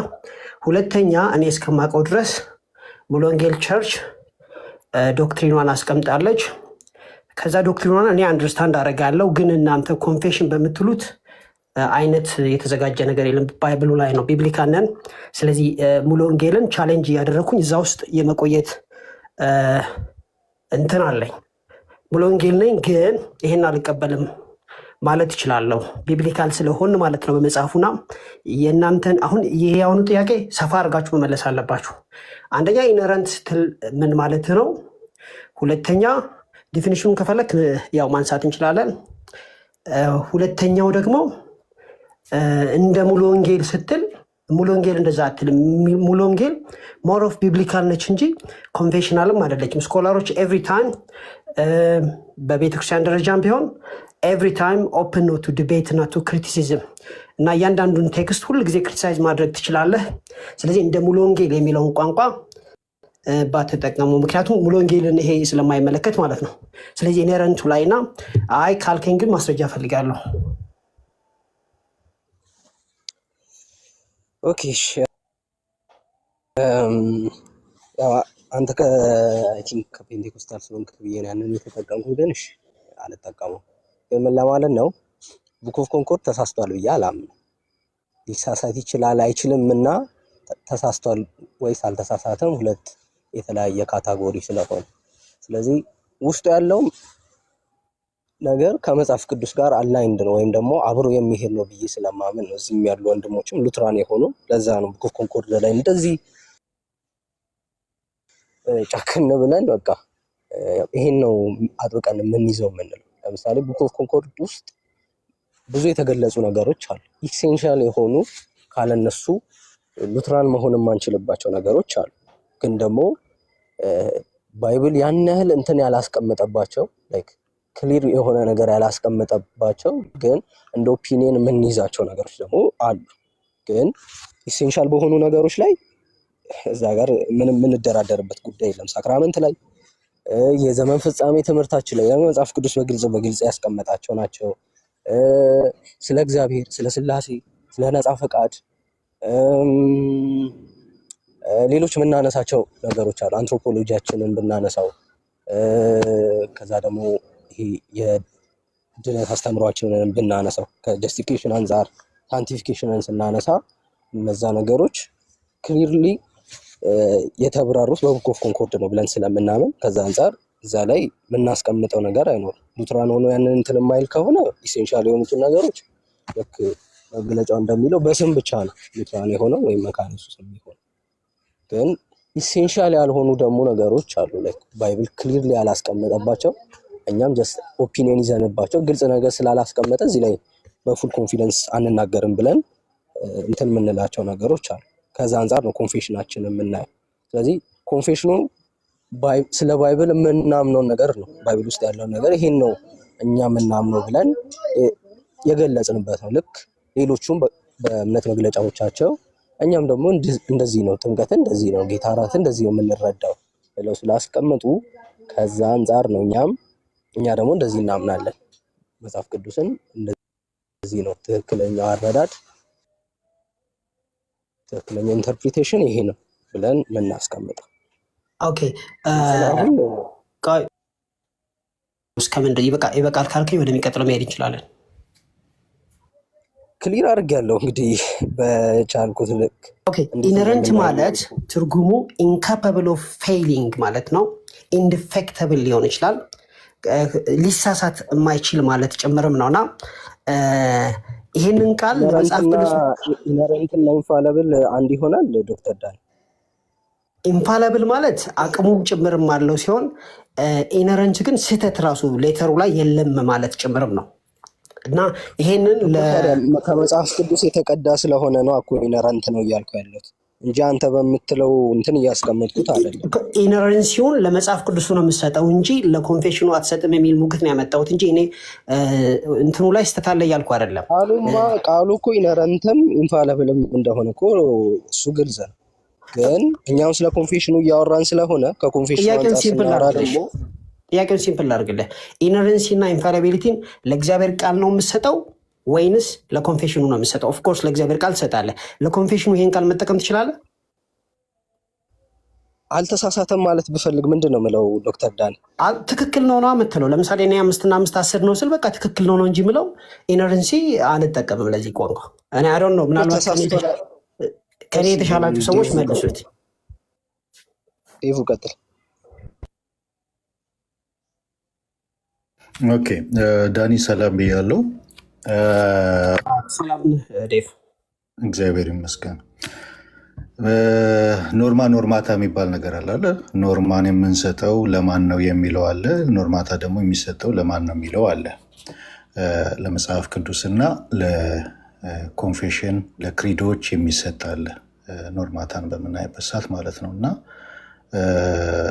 ሁለተኛ እኔ እስከማውቀው ድረስ ሙሉ ወንጌል ቸርች ዶክትሪኗን አስቀምጣለች። ከዛ ዶክትሪኗን እኔ አንደርስታንድ አደርጋለሁ፣ ግን እናንተ ኮንፌሽን በምትሉት አይነት የተዘጋጀ ነገር የለም። ባይብሉ ላይ ነው፣ ቢብሊካል ነን። ስለዚህ ሙሉ ወንጌልን ቻሌንጅ እያደረግኩኝ እዛ ውስጥ የመቆየት እንትን አለኝ። ሙሉ ወንጌል ነኝ ግን ይሄን አልቀበልም ማለት እችላለሁ፣ ቢብሊካል ስለሆን ማለት ነው በመጽሐፉና የእናንተን አሁን ይሄ ያሁኑ ጥያቄ ሰፋ አድርጋችሁ መመለስ አለባችሁ። አንደኛ ኢነረንት ስትል ምን ማለት ነው? ሁለተኛ ዲፊኒሽኑን ከፈለክ ያው ማንሳት እንችላለን። ሁለተኛው ደግሞ እንደ ሙሉ ወንጌል ስትል ሙሉ ወንጌል እንደዛ አትልም። ሙሉ ወንጌል ሞር ኦፍ ቢብሊካል ነች እንጂ ኮንቬንሽናልም አይደለችም። ስኮላሮች ኤቭሪ ታይም በቤተክርስቲያን ደረጃም ቢሆን ኤቭሪ ታይም ኦፕን ነው ቱ ዲቤት እና ቱ ክሪቲሲዝም እና እያንዳንዱን ቴክስት ሁል ጊዜ ክሪቲሳይዝ ማድረግ ትችላለህ። ስለዚህ እንደ ሙሉ ወንጌል የሚለውን ቋንቋ ባትጠቀሙ፣ ምክንያቱም ሙሉ ወንጌልን ይሄ ስለማይመለከት ማለት ነው። ስለዚህ ኢነረንቱ ላይና አይ ካልከኝ ግን ማስረጃ ፈልጋለሁ። ኦኬ አንተ ከፔንቴኮስታል ስለሆንክ ብዬ ነው ያንን የተጠቀምኩት፣ ግን እሺ አልጠቀሙም። ግን ምን ለማለት ነው ቡክ ኦፍ ኮንኮርድ ተሳስቷል ብዬ አላምንም። ሊሳሳት ይችላል አይችልም፣ እና ተሳስቷል ወይስ አልተሳሳተም ሁለት የተለያየ ካታጎሪ ስለሆነ፣ ስለዚህ ውስጡ ያለው ነገር ከመጽሐፍ ቅዱስ ጋር አላይንድ ነው ወይም ደግሞ አብሮ የሚሄድ ነው ብዬ ስለማምን ነው። እዚህም ያሉ ወንድሞችም ሉትራን የሆኑ ለዛ ነው ቡክ ኦፍ ኮንኮርድ ላይ እንደዚህ ጨክን ብለን በቃ ይሄን ነው አጥብቀን የምንይዘው የምንለው። ለምሳሌ ቡክ ኦፍ ኮንኮርድ ውስጥ ብዙ የተገለጹ ነገሮች አሉ። ኢሴንሻል የሆኑ ካለነሱ ሉትራን መሆን የማንችልባቸው ነገሮች አሉ። ግን ደግሞ ባይብል ያን ያህል እንትን ያላስቀመጠባቸው ላይክ ክሊር የሆነ ነገር ያላስቀመጠባቸው ግን እንደ ኦፒኒየን የምንይዛቸው ነገሮች ደግሞ አሉ። ግን ኢሴንሻል በሆኑ ነገሮች ላይ እዛ ጋር ምንም የምንደራደርበት ጉዳይ የለም። ሳክራመንት ላይ የዘመን ፍጻሜ ትምህርታችን ላይ መጽሐፍ ቅዱስ በግልጽ ያስቀመጣቸው ናቸው። ስለ እግዚአብሔር፣ ስለ ስላሴ፣ ስለ ነፃ ፈቃድ፣ ሌሎች የምናነሳቸው ነገሮች አሉ። አንትሮፖሎጂያችንን ብናነሳው፣ ከዛ ደግሞ ይሄ የድነት አስተምሯችንን ብናነሳው፣ ከጀስቲፊኬሽን አንጻር ሳንቲፊኬሽንን ስናነሳ እነዛ ነገሮች ክሊርሊ የተብራሩት በቡክ ኦፍ ኮንኮርድ ነው ብለን ስለምናምን ከዛ አንጻር እዛ ላይ የምናስቀምጠው ነገር አይኖርም። ሉትራን ሆኖ ያንን እንትን የማይል ከሆነ ኢሴንሻል የሆኑትን ነገሮች ልክ መግለጫው እንደሚለው በስም ብቻ ነው ሉትራን የሆነው ወይም መካነ ኢየሱስ የሚሆነው። ግን ኢሴንሻል ያልሆኑ ደግሞ ነገሮች አሉ ላይክ ባይብል ክሊርሊ ያላስቀመጠባቸው እኛም ጀስት ኦፒኒየን ይዘንባቸው ግልጽ ነገር ስላላስቀመጠ እዚህ ላይ በፉል ኮንፊደንስ አንናገርም ብለን እንትን የምንላቸው ነገሮች አሉ። ከዛ አንጻር ነው ኮንፌሽናችን የምናየው። ስለዚህ ኮንፌሽኑ ስለ ባይብል የምናምነውን ነገር ነው፣ ባይብል ውስጥ ያለውን ነገር ይሄን ነው እኛ የምናምነው ብለን የገለጽንበት ነው። ልክ ሌሎቹም በእምነት መግለጫዎቻቸው እኛም ደግሞ እንደዚህ ነው፣ ጥምቀት እንደዚህ ነው፣ ጌታ እራት እንደዚህ ነው የምንረዳው ብለው ስላስቀምጡ ከዛ አንጻር ነው እኛ ደግሞ እንደዚህ እናምናለን። መጽሐፍ ቅዱስን እንደዚህ ነው ትክክለኛው አረዳድ፣ ትክክለኛው ኢንተርፕሪቴሽን ይሄ ነው ብለን የምናስቀምጠው። ኦኬ እስከምንድን ይበቃል ካልከኝ ወደሚቀጥለው መሄድ እንችላለን። ክሊር አድርጌያለሁ እንግዲህ በቻልኩት ልክ። ኦኬ ኢነረንት ማለት ትርጉሙ ኢንካፓብል ኦፍ ፌይሊንግ ማለት ነው። ኢንዲፌክተብል ሊሆን ይችላል፣ ሊሳሳት የማይችል ማለት ጭምርም ነውና ይሄንን ቃል መጽሐፍ ቅዱስ ኢነረንትና ኢንፋለብል አንድ ይሆናል። ዶክተር ዳን ኢንፋለብል ማለት አቅሙም ጭምርም አለው ሲሆን ኢነረንት ግን ስህተት ራሱ ሌተሩ ላይ የለም ማለት ጭምርም ነው እና ይሄንን ከመጽሐፍ ቅዱስ የተቀዳ ስለሆነ ነው እኮ ኢነረንት ነው እያልኩ ያለሁት እንጂ አንተ በምትለው እንትን እያስቀመጥኩት አይደለም። ኢነረንሲውን ለመጽሐፍ ቅዱሱ ነው የምሰጠው እንጂ ለኮንፌሽኑ አትሰጥም የሚል ሙግት ነው ያመጣሁት እንጂ እኔ እንትኑ ላይ ስተታለ እያልኩ አይደለም። ቃሉ እኮ ኢነረንትም ኢንፋለብልም እንደሆነ እኮ እሱ ግልጽ ነው። ግን እኛም ስለ ኮንፌሽኑ እያወራን ስለሆነ ከኮንፌሽኑ አንጻር ስናወራ ደግሞ ጥያቄውን ሲምፕል ላድርግልህ። ኢነረንሲ እና ኢንፋሊቢሊቲን ለእግዚአብሔር ቃል ነው የምሰጠው ወይንስ ለኮንፌሽኑ ነው የምሰጠው? ኦፍኮርስ ለእግዚአብሔር ቃል ትሰጣለህ። ለኮንፌሽኑ ይሄን ቃል መጠቀም ትችላለህ። አልተሳሳተም ማለት ብፈልግ ምንድን ነው የምለው? ዶክተር ዳን ትክክል ነው ነው የምትለው። ለምሳሌ እኔ 5 እና 5 10 ነው ስል በቃ ትክክል ነው እንጂ የምለው ኢነረንሲ አልጠቀምም ለዚህ ቋንቋ። እኔ አይ ዶንት ኖ ምናልባት ከኔ የተሻላችሁ ሰዎች መልሱት። ዴቭ ቀጥል። ኦኬ ዳኒ ሰላም ብያለሁ። ሰላም ዴቭ። እግዚአብሔር ይመስገን። ኖርማታ የሚባል ነገር አለ። ኖርማን የምንሰጠው ለማን ነው የሚለው አለ። ኖርማታ ደግሞ የሚሰጠው ለማን ነው የሚለው አለ። ለመጽሐፍ ቅዱስና ለኮንፌሽን ለክሪዶች የሚሰጥ አለ። ኖርማታን በምናይበት ሰዓት ማለት ነው። እና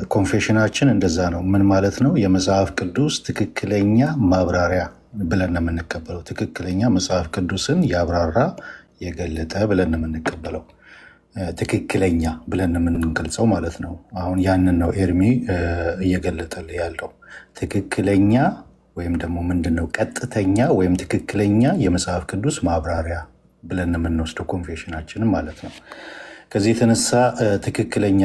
ኮንፌሽናችን እንደዛ ነው። ምን ማለት ነው? የመጽሐፍ ቅዱስ ትክክለኛ ማብራሪያ ብለን ነው የምንቀበለው። ትክክለኛ መጽሐፍ ቅዱስን ያብራራ የገለጠ ብለን ነው የምንቀበለው። ትክክለኛ ብለን የምንገልጸው ማለት ነው። አሁን ያንን ነው ኤርሚ እየገለጠልህ ያለው። ትክክለኛ ወይም ደግሞ ምንድነው ቀጥተኛ ወይም ትክክለኛ የመጽሐፍ ቅዱስ ማብራሪያ ብለን የምንወስደው ኮንፌሽናችንን ማለት ነው። ከዚህ የተነሳ ትክክለኛ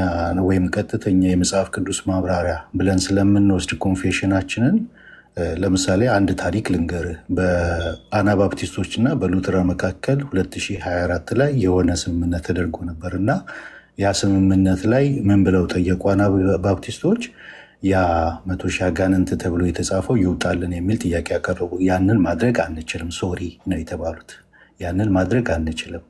ወይም ቀጥተኛ የመጽሐፍ ቅዱስ ማብራሪያ ብለን ስለምንወስድ ኮንፌሽናችንን ለምሳሌ አንድ ታሪክ ልንገርህ። በአናባፕቲስቶች እና በሉትራን መካከል 2024 ላይ የሆነ ስምምነት ተደርጎ ነበር እና ያ ስምምነት ላይ ምን ብለው ጠየቁ አናባፕቲስቶች? ያ 100,000 አጋንንት ተብሎ የተጻፈው ይውጣልን የሚል ጥያቄ ያቀረቡ። ያንን ማድረግ አንችልም ሶሪ ነው የተባሉት። ያንን ማድረግ አንችልም፣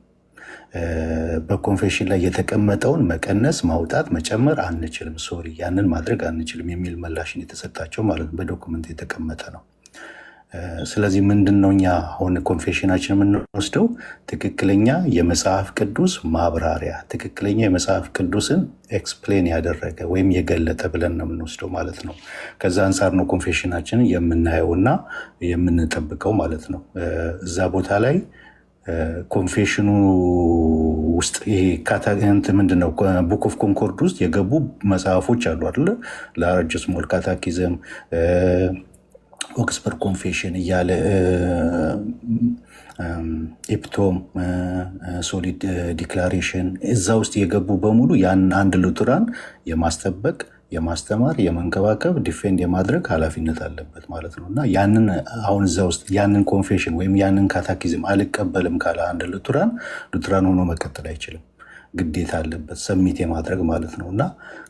በኮንፌሽን ላይ የተቀመጠውን መቀነስ፣ ማውጣት፣ መጨመር አንችልም፣ ሶሪ ያንን ማድረግ አንችልም የሚል ምላሽን የተሰጣቸው ማለት ነው። በዶክመንት የተቀመጠ ነው። ስለዚህ ምንድን ነው እኛ አሁን ኮንፌሽናችን የምንወስደው ትክክለኛ የመጽሐፍ ቅዱስ ማብራሪያ፣ ትክክለኛ የመጽሐፍ ቅዱስን ኤክስፕሌን ያደረገ ወይም የገለጠ ብለን ነው የምንወስደው ማለት ነው። ከዛ አንጻር ነው ኮንፌሽናችንን የምናየውና የምንጠብቀው ማለት ነው። እዛ ቦታ ላይ ኮንፌሽኑ ውስጥ ይሄ ካታንት ምንድነው ቡክ ኦፍ ኮንኮርድ ውስጥ የገቡ መጽሐፎች አሉ አይደለ? ላርጅ ስሞል ካታኪዝም፣ ኦክስፈርድ ኮንፌሽን እያለ ኤፕቶም፣ ሶሊድ ዲክላሬሽን እዛ ውስጥ የገቡ በሙሉ ያን አንድ ሉትራን የማስጠበቅ የማስተማር የመንከባከብ ዲፌንድ የማድረግ ኃላፊነት አለበት ማለት ነው። እና ያንን አሁን እዛ ውስጥ ያንን ኮንፌሽን ወይም ያንን ካታኪዝም አልቀበልም ካለ አንድ ሉትራን ሆኖ መቀጠል አይችልም። ግዴታ አለበት ሰሚት የማድረግ ማለት ነው። እና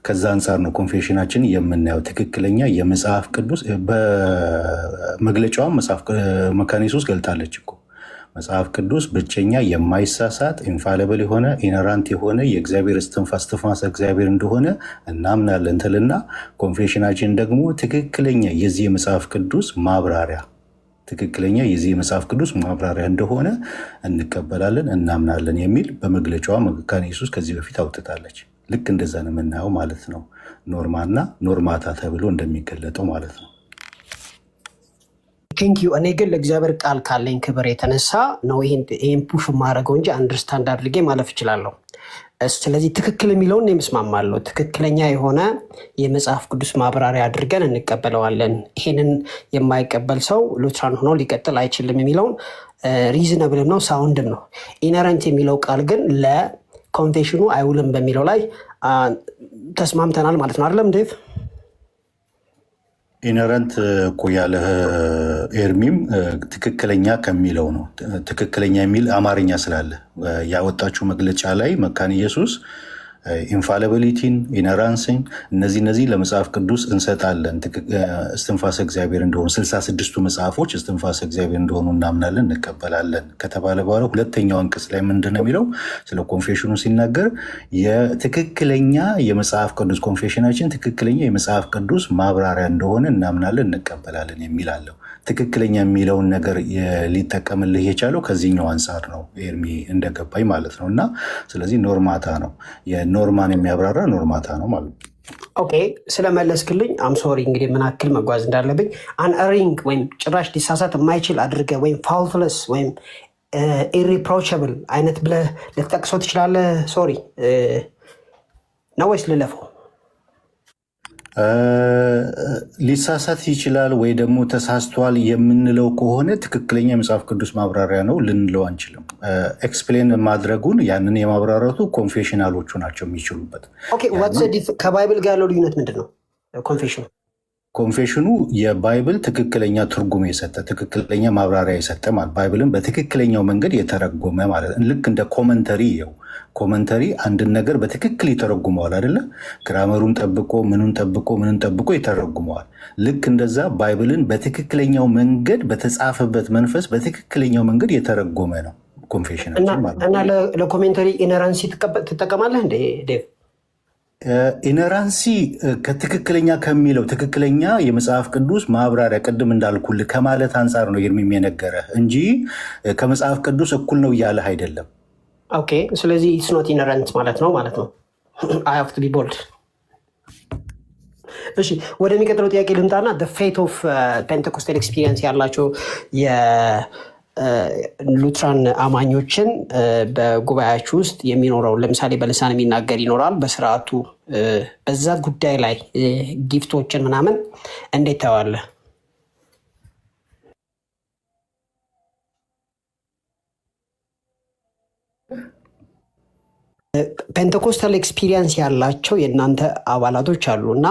ከዛ አንጻር ነው ኮንፌሽናችን የምናየው ትክክለኛ የመጽሐፍ ቅዱስ በመግለጫዋም መካነ ኢየሱስ ገልጣለች እኮ መጽሐፍ ቅዱስ ብቸኛ የማይሳሳት ኢንፋሊብል የሆነ ኢነራንት የሆነ የእግዚአብሔር እስትንፋስ እግዚአብሔር እንደሆነ እናምናለን ትልና ኮንፌሽናችን ደግሞ ትክክለኛ የዚህ የመጽሐፍ ቅዱስ ማብራሪያ እንደሆነ እንቀበላለን እናምናለን የሚል በመግለጫዋ መካነ ኢየሱስ ከዚህ በፊት አውጥታለች። ልክ እንደዛ ነው የምናየው ማለት ነው። ኖርማና ኖርማታ ተብሎ እንደሚገለጠው ማለት ነው። ቴንኪዩ። እኔ ግን ለእግዚአብሔር ቃል ካለኝ ክብር የተነሳ ነው ይህን ፑሽ ማድረገው እንጂ አንደርስታንድ አድርጌ ማለፍ እችላለሁ። ስለዚህ ትክክል የሚለውን የምስማማለሁ። ትክክለኛ የሆነ የመጽሐፍ ቅዱስ ማብራሪያ አድርገን እንቀበለዋለን። ይህንን የማይቀበል ሰው ሉትራን ሆኖ ሊቀጥል አይችልም የሚለውን ሪዝነብልም ነው ሳውንድም ነው። ኢነረንት የሚለው ቃል ግን ለኮንፌሽኑ አይውልም በሚለው ላይ ተስማምተናል ማለት ነው። አይደለም ዴቭ? ኢነረንት እኮ ያለህ ኤርሚም ትክክለኛ ከሚለው ነው። ትክክለኛ የሚል አማርኛ ስላለ ያወጣችው መግለጫ ላይ መካነ ኢየሱስ ኢንፋሊቢሊቲን፣ ኢነራንስን እነዚህ ለመጽሐፍ ቅዱስ እንሰጣለን እስትንፋሰ እግዚአብሔር እንደሆኑ 66ቱ መጽሐፎች እስትንፋሰ እግዚአብሔር እንደሆኑ እናምናለን እንቀበላለን ከተባለ በኋላ ሁለተኛው አንቀጽ ላይ ምንድን ነው የሚለው? ስለ ኮንፌሽኑ ሲናገር የትክክለኛ የመጽሐፍ ቅዱስ ኮንፌሽናችን ትክክለኛ የመጽሐፍ ቅዱስ ማብራሪያ እንደሆነ እናምናለን እንቀበላለን የሚል አለው። ትክክለኛ የሚለውን ነገር ሊጠቀምልህ የቻለው ከዚህኛው አንጻር ነው ኤርሚ እንደገባኝ ማለት ነው። እና ስለዚህ ኖርማታ ነው ኖርማን የሚያብራራ ኖርማታ ነው ማለት ነው። ኦኬ ስለመለስክልኝ አምሶሪ። እንግዲህ ምን ያክል መጓዝ እንዳለብኝ አንሪንግ ወይም ጭራሽ ሊሳሳት የማይችል አድርገ ወይም ፋውልትለስ ወይም ኢሪፕሮችብል አይነት ብለህ ልትጠቅሰው ትችላለህ። ሶሪ ነው ወይስ ልለፈው? ሊሳሳት ይችላል ወይ ደግሞ ተሳስቷል የምንለው ከሆነ ትክክለኛ የመጽሐፍ ቅዱስ ማብራሪያ ነው ልንለው አንችልም። ኤክስፕሌን ማድረጉን ያንን የማብራራቱ ኮንፌሽናሎቹ ናቸው የሚችሉበት። ከባይብል ጋር ያለው ልዩነት ምንድን ነው? ኮንፌሽኑ የባይብል ትክክለኛ ትርጉም የሰጠ ትክክለኛ ማብራሪያ የሰጠ ማለት ባይብልን በትክክለኛው መንገድ የተረጎመ ማለት ልክ እንደ ኮመንተሪ አንድን ነገር በትክክል ይተረጉመዋል አይደለ? ግራመሩን ጠብቆ ምንን ጠብቆ ይተረጉመዋል። ልክ እንደዛ ባይብልን በትክክለኛው መንገድ በተጻፈበት መንፈስ በትክክለኛው መንገድ የተረጎመ ነው ኮንፌሽናችን ማለት ነው። እና ለኮሜንተሪ ኢነራንሲ ትጠቀማለህ እንዴ ዴቭ? ኢነራንሲ ከትክክለኛ ከሚለው ትክክለኛ የመጽሐፍ ቅዱስ ማብራሪያ ቅድም እንዳልኩልህ ከማለት አንጻር ነው የነገረህ እንጂ ከመጽሐፍ ቅዱስ እኩል ነው እያለህ አይደለም። ኦኬ ስለዚህ ኢትስ ኖት ኢነረንት ማለት ነው። አይ ሃቭ ቱ ቢ ቦልድ። እሺ ወደሚቀጥለው ጥያቄ ልምጣና ፌት ኦፍ ፔንቴኮስታል ኤክስፒሪየንስ ያላቸው ሉትራን አማኞችን በጉባኤያችሁ ውስጥ የሚኖረው ለምሳሌ በልሳን የሚናገር ይኖራል። በስርዓቱ በዛ ጉዳይ ላይ ጊፍቶችን ምናምን እንዴት ታየዋለህ? ፔንቴኮስታል ኤክስፒሪየንስ ያላቸው የእናንተ አባላቶች አሉ እና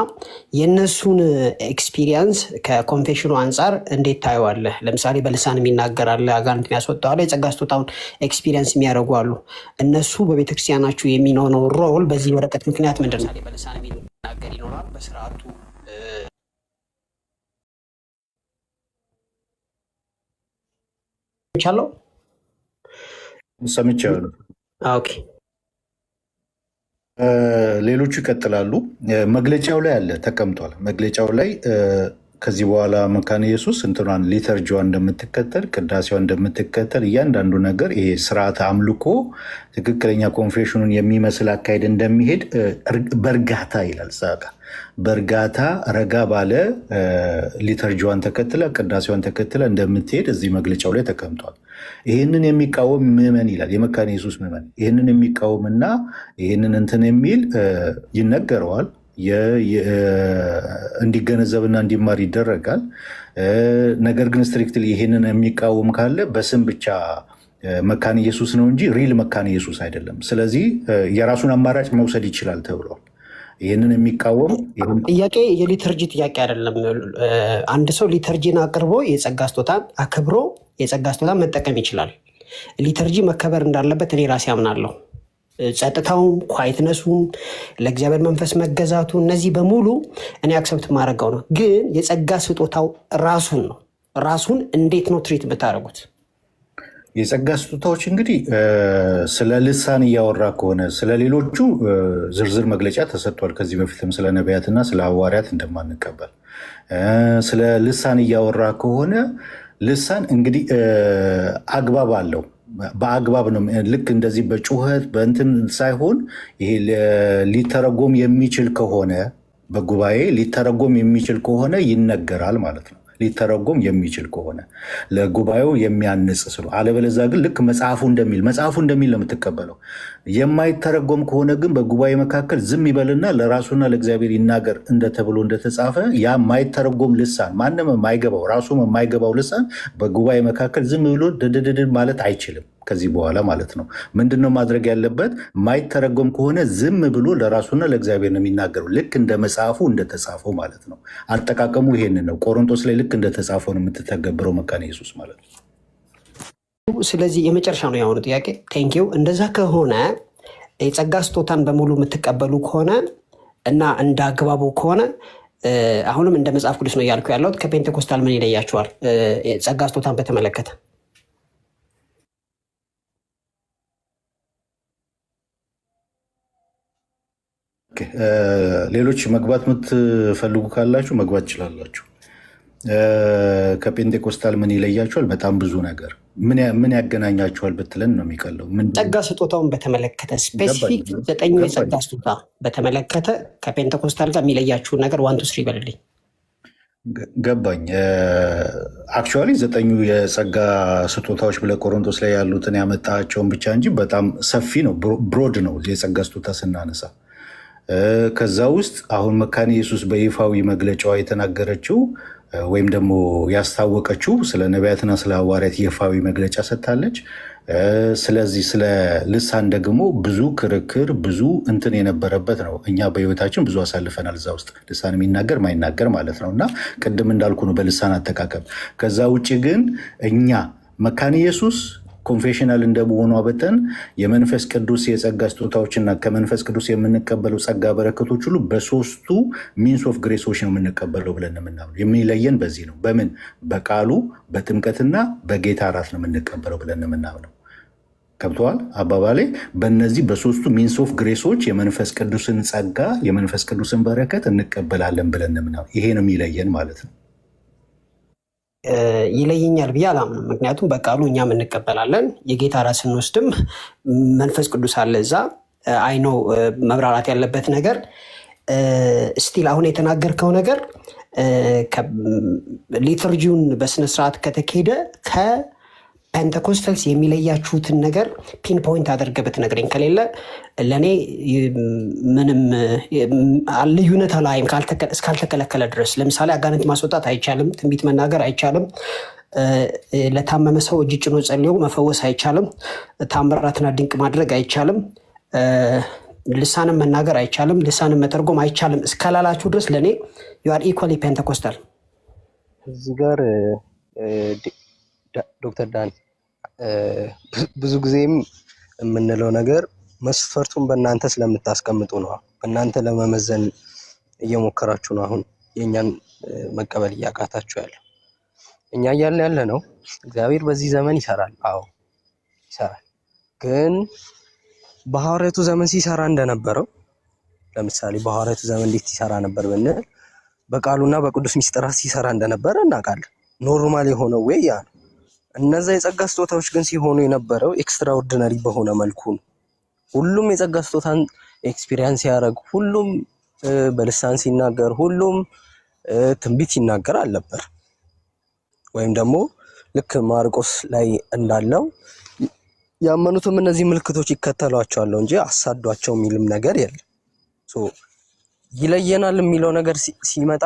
የእነሱን ኤክስፒሪየንስ ከኮንፌሽኑ አንጻር እንዴት ታየዋለህ? ለምሳሌ በልሳን የሚናገራለ፣ አጋንንትን ያስወጣዋለ፣ የጸጋ ስጦታውን ኤክስፒሪየንስ የሚያደርጉ አሉ። እነሱ በቤተክርስቲያናችሁ የሚኖረው ሮል በዚህ ወረቀት ምክንያት ምንድን ነው? በልሳን የሚናገር ይኖራል። በስርዓቱ ቻለው ሰምቻለሁ። ኦኬ ሌሎቹ ይቀጥላሉ። መግለጫው ላይ አለ ተቀምጧል። መግለጫው ላይ ከዚህ በኋላ መካነ ኢየሱስ እንትኗን ሊተርጂዋን እንደምትከተል ቅዳሴዋን እንደምትከተል እያንዳንዱ ነገር ይሄ ስርዓተ አምልኮ ትክክለኛ ኮንፌሽኑን የሚመስል አካሄድ እንደሚሄድ በእርጋታ ይላል። ጻጋ በእርጋታ ረጋ ባለ ሊተርጂዋን ተከትለ ቅዳሴዋን ተከትለ እንደምትሄድ እዚህ መግለጫው ላይ ተቀምጧል። ይህንን የሚቃወም ምዕመን ይላል የመካነ ኢየሱስ ምዕመን ይህንን የሚቃወምና ይህንን እንትን የሚል ይነገረዋል እንዲገነዘብና እንዲማር ይደረጋል። ነገር ግን ስትሪክትሊ ይህንን የሚቃወም ካለ በስም ብቻ መካነ ኢየሱስ ነው እንጂ ሪል መካነ ኢየሱስ አይደለም። ስለዚህ የራሱን አማራጭ መውሰድ ይችላል ተብሏል። ይህንን የሚቃወም ጥያቄ የሊተርጂ ጥያቄ አይደለም። አንድ ሰው ሊተርጂን አቅርቦ የጸጋ ስጦታን አክብሮ የጸጋ ስጦታን መጠቀም ይችላል። ሊተርጂ መከበር እንዳለበት እኔ ራሴ አምናለሁ። ጸጥታውም፣ ኳይትነሱን፣ ለእግዚአብሔር መንፈስ መገዛቱ እነዚህ በሙሉ እኔ አክሰብት ማድረገው ነው። ግን የጸጋ ስጦታው ራሱን ነው። ራሱን እንዴት ነው ትሪት የምታደርጉት? የጸጋ ስጦታዎች እንግዲህ ስለ ልሳን እያወራ ከሆነ ስለ ሌሎቹ ዝርዝር መግለጫ ተሰጥቷል። ከዚህ በፊትም ስለ ነቢያትና ስለ ሐዋርያት እንደማንቀበል ስለ ልሳን እያወራ ከሆነ ልሳን እንግዲህ አግባብ አለው። በአግባብ ነው። ልክ እንደዚህ በጩኸት በእንትን ሳይሆን ይሄ ሊተረጎም የሚችል ከሆነ በጉባኤ ሊተረጎም የሚችል ከሆነ ይነገራል ማለት ነው። ሊተረጎም የሚችል ከሆነ ለጉባኤው የሚያንጽ ስሉ አለበለዚያ ግን ልክ መጽሐፉ እንደሚል ነው የምትቀበለው። የማይተረጎም ከሆነ ግን በጉባኤ መካከል ዝም ይበልና ለራሱና ለእግዚአብሔር ይናገር እንደተብሎ እንደተጻፈ ያ የማይተረጎም ልሳን ማንም የማይገባው ራሱም የማይገባው ልሳን በጉባኤ መካከል ዝም ብሎ ድድድድ ማለት አይችልም። ከዚህ በኋላ ማለት ነው ምንድነው ማድረግ ያለበት? የማይተረጎም ከሆነ ዝም ብሎ ለራሱና ለእግዚአብሔር ነው የሚናገረው። ልክ እንደ መጽሐፉ እንደተጻፈው ማለት ነው። አጠቃቀሙ ይሄንን ነው። ቆሮንቶስ ላይ ልክ እንደተጻፈው ነው የምትተገብረው መካነ ኢየሱስ ማለት ነው። ስለዚህ የመጨረሻ ነው የሆኑ ጥያቄ። ቴንኪው። እንደዛ ከሆነ የጸጋ ስጦታን በሙሉ የምትቀበሉ ከሆነ እና እንደ አግባቡ ከሆነ አሁንም እንደ መጽሐፍ ቅዱስ ነው እያልኩ ያለሁት። ከፔንቴኮስታል ምን ይለያቸዋል ጸጋ ስጦታን በተመለከተ? ሌሎች መግባት የምትፈልጉ ካላችሁ መግባት ትችላላችሁ። ከፔንቴኮስታል ምን ይለያችኋል? በጣም ብዙ ነገር። ምን ያገናኛችኋል ብትለን ነው የሚቀለው። ጸጋ ስጦታውን በተመለከተ ስፔሲፊክ 9 የጸጋ ስጦታ በተመለከተ ከፔንቴኮስታል ጋር የሚለያችሁን ነገር 1 2 3 በልልኝ። ገባኝ። አክቹዋሊ 9 የጸጋ ስጦታዎች ብለህ ቆሮንቶስ ላይ ያሉትን ያመጣቸውን ብቻ እንጂ በጣም ሰፊ ነው፣ ብሮድ ነው የጸጋ ስጦታ ስናነሳ። ከዛ ውስጥ አሁን መካነ ኢየሱስ በይፋዊ መግለጫዋ የተናገረችው ወይም ደግሞ ያስታወቀችው ስለ ነቢያትና ስለ ሐዋርያት ይፋዊ መግለጫ ሰጥታለች። ስለዚህ ስለ ልሳን ደግሞ ብዙ ክርክር ብዙ እንትን የነበረበት ነው። እኛ በሕይወታችን ብዙ አሳልፈናል እዛ ውስጥ ልሳን የሚናገር ማይናገር ማለት ነው። እና ቅድም እንዳልኩ ነው በልሳን አጠቃቀም። ከዛ ውጭ ግን እኛ መካነ ኢየሱስ ኮንፌሽናል እንደመሆኗ በተን የመንፈስ ቅዱስ የጸጋ ስጦታዎችና ከመንፈስ ቅዱስ የምንቀበለው ጸጋ በረከቶች ሁሉ በሶስቱ ሚንስ ኦፍ ግሬሶች ነው የምንቀበለው ብለን የምናምነው። የሚለየን በዚህ ነው። በምን? በቃሉ በጥምቀትና በጌታ እራት ነው የምንቀበለው ብለን የምናምነው። ገብተዋል አባባሌ? በእነዚህ በሶስቱ ሚንስ ኦፍ ግሬሶች የመንፈስ ቅዱስን ጸጋ የመንፈስ ቅዱስን በረከት እንቀበላለን ብለን የምናምነው። ይሄ ነው የሚለየን ማለት ነው። ይለየኛል ብዬ አላምንም። ምክንያቱም በቃሉ እኛም እንቀበላለን። የጌታ ራት ስንወስድም መንፈስ ቅዱስ አለ እዛ። አይኖ መብራራት ያለበት ነገር ስቲል አሁን የተናገርከው ነገር ሊተርጂውን በስነስርዓት ከተካሄደ ፔንተኮስተልስ የሚለያችሁትን ነገር ፒንፖይንት አድርገህ ብትነግረኝ። ከሌለ ለእኔ ምንም ልዩነት አላይም እስካልተከለከለ ድረስ። ለምሳሌ አጋንንት ማስወጣት አይቻልም፣ ትንቢት መናገር አይቻልም፣ ለታመመ ሰው እጅ ጭኖ ጸልዮ መፈወስ አይቻልም፣ ታምራትና ድንቅ ማድረግ አይቻልም፣ ልሳንም መናገር አይቻልም፣ ልሳንም መተርጎም አይቻልም እስካላላችሁ ድረስ ለእኔ ዩ አር ኢኳሊ ፔንተኮስታል። እዚህ ጋር ዶክተር ዳን ብዙ ጊዜም የምንለው ነገር መስፈርቱን በእናንተ ስለምታስቀምጡ ነው። በእናንተ ለመመዘን እየሞከራችሁ ነው። አሁን የእኛን መቀበል እያቃታችሁ ያለው እኛ እያልን ያለ ነው። እግዚአብሔር በዚህ ዘመን ይሰራል። አዎ ይሰራል። ግን በሐዋርያቱ ዘመን ሲሰራ እንደነበረው ለምሳሌ በሐዋርያቱ ዘመን እንዴት ሲሰራ ነበር ብንል በቃሉና በቅዱስ ሚስጥራት ሲሰራ እንደነበረ እናውቃለን። ኖርማል የሆነው ወይ ያ ነው። እነዛ የጸጋ ስጦታዎች ግን ሲሆኑ የነበረው ኤክስትራኦርዲነሪ በሆነ መልኩ ነው። ሁሉም የጸጋ ስጦታን ኤክስፒሪየንስ ያደረግ፣ ሁሉም በልሳን ሲናገር፣ ሁሉም ትንቢት ሲናገር አልነበር። ወይም ደግሞ ልክ ማርቆስ ላይ እንዳለው ያመኑትም እነዚህ ምልክቶች ይከተሏቸዋል እንጂ አሳዷቸው የሚልም ነገር የለም። ይለየናል የሚለው ነገር ሲመጣ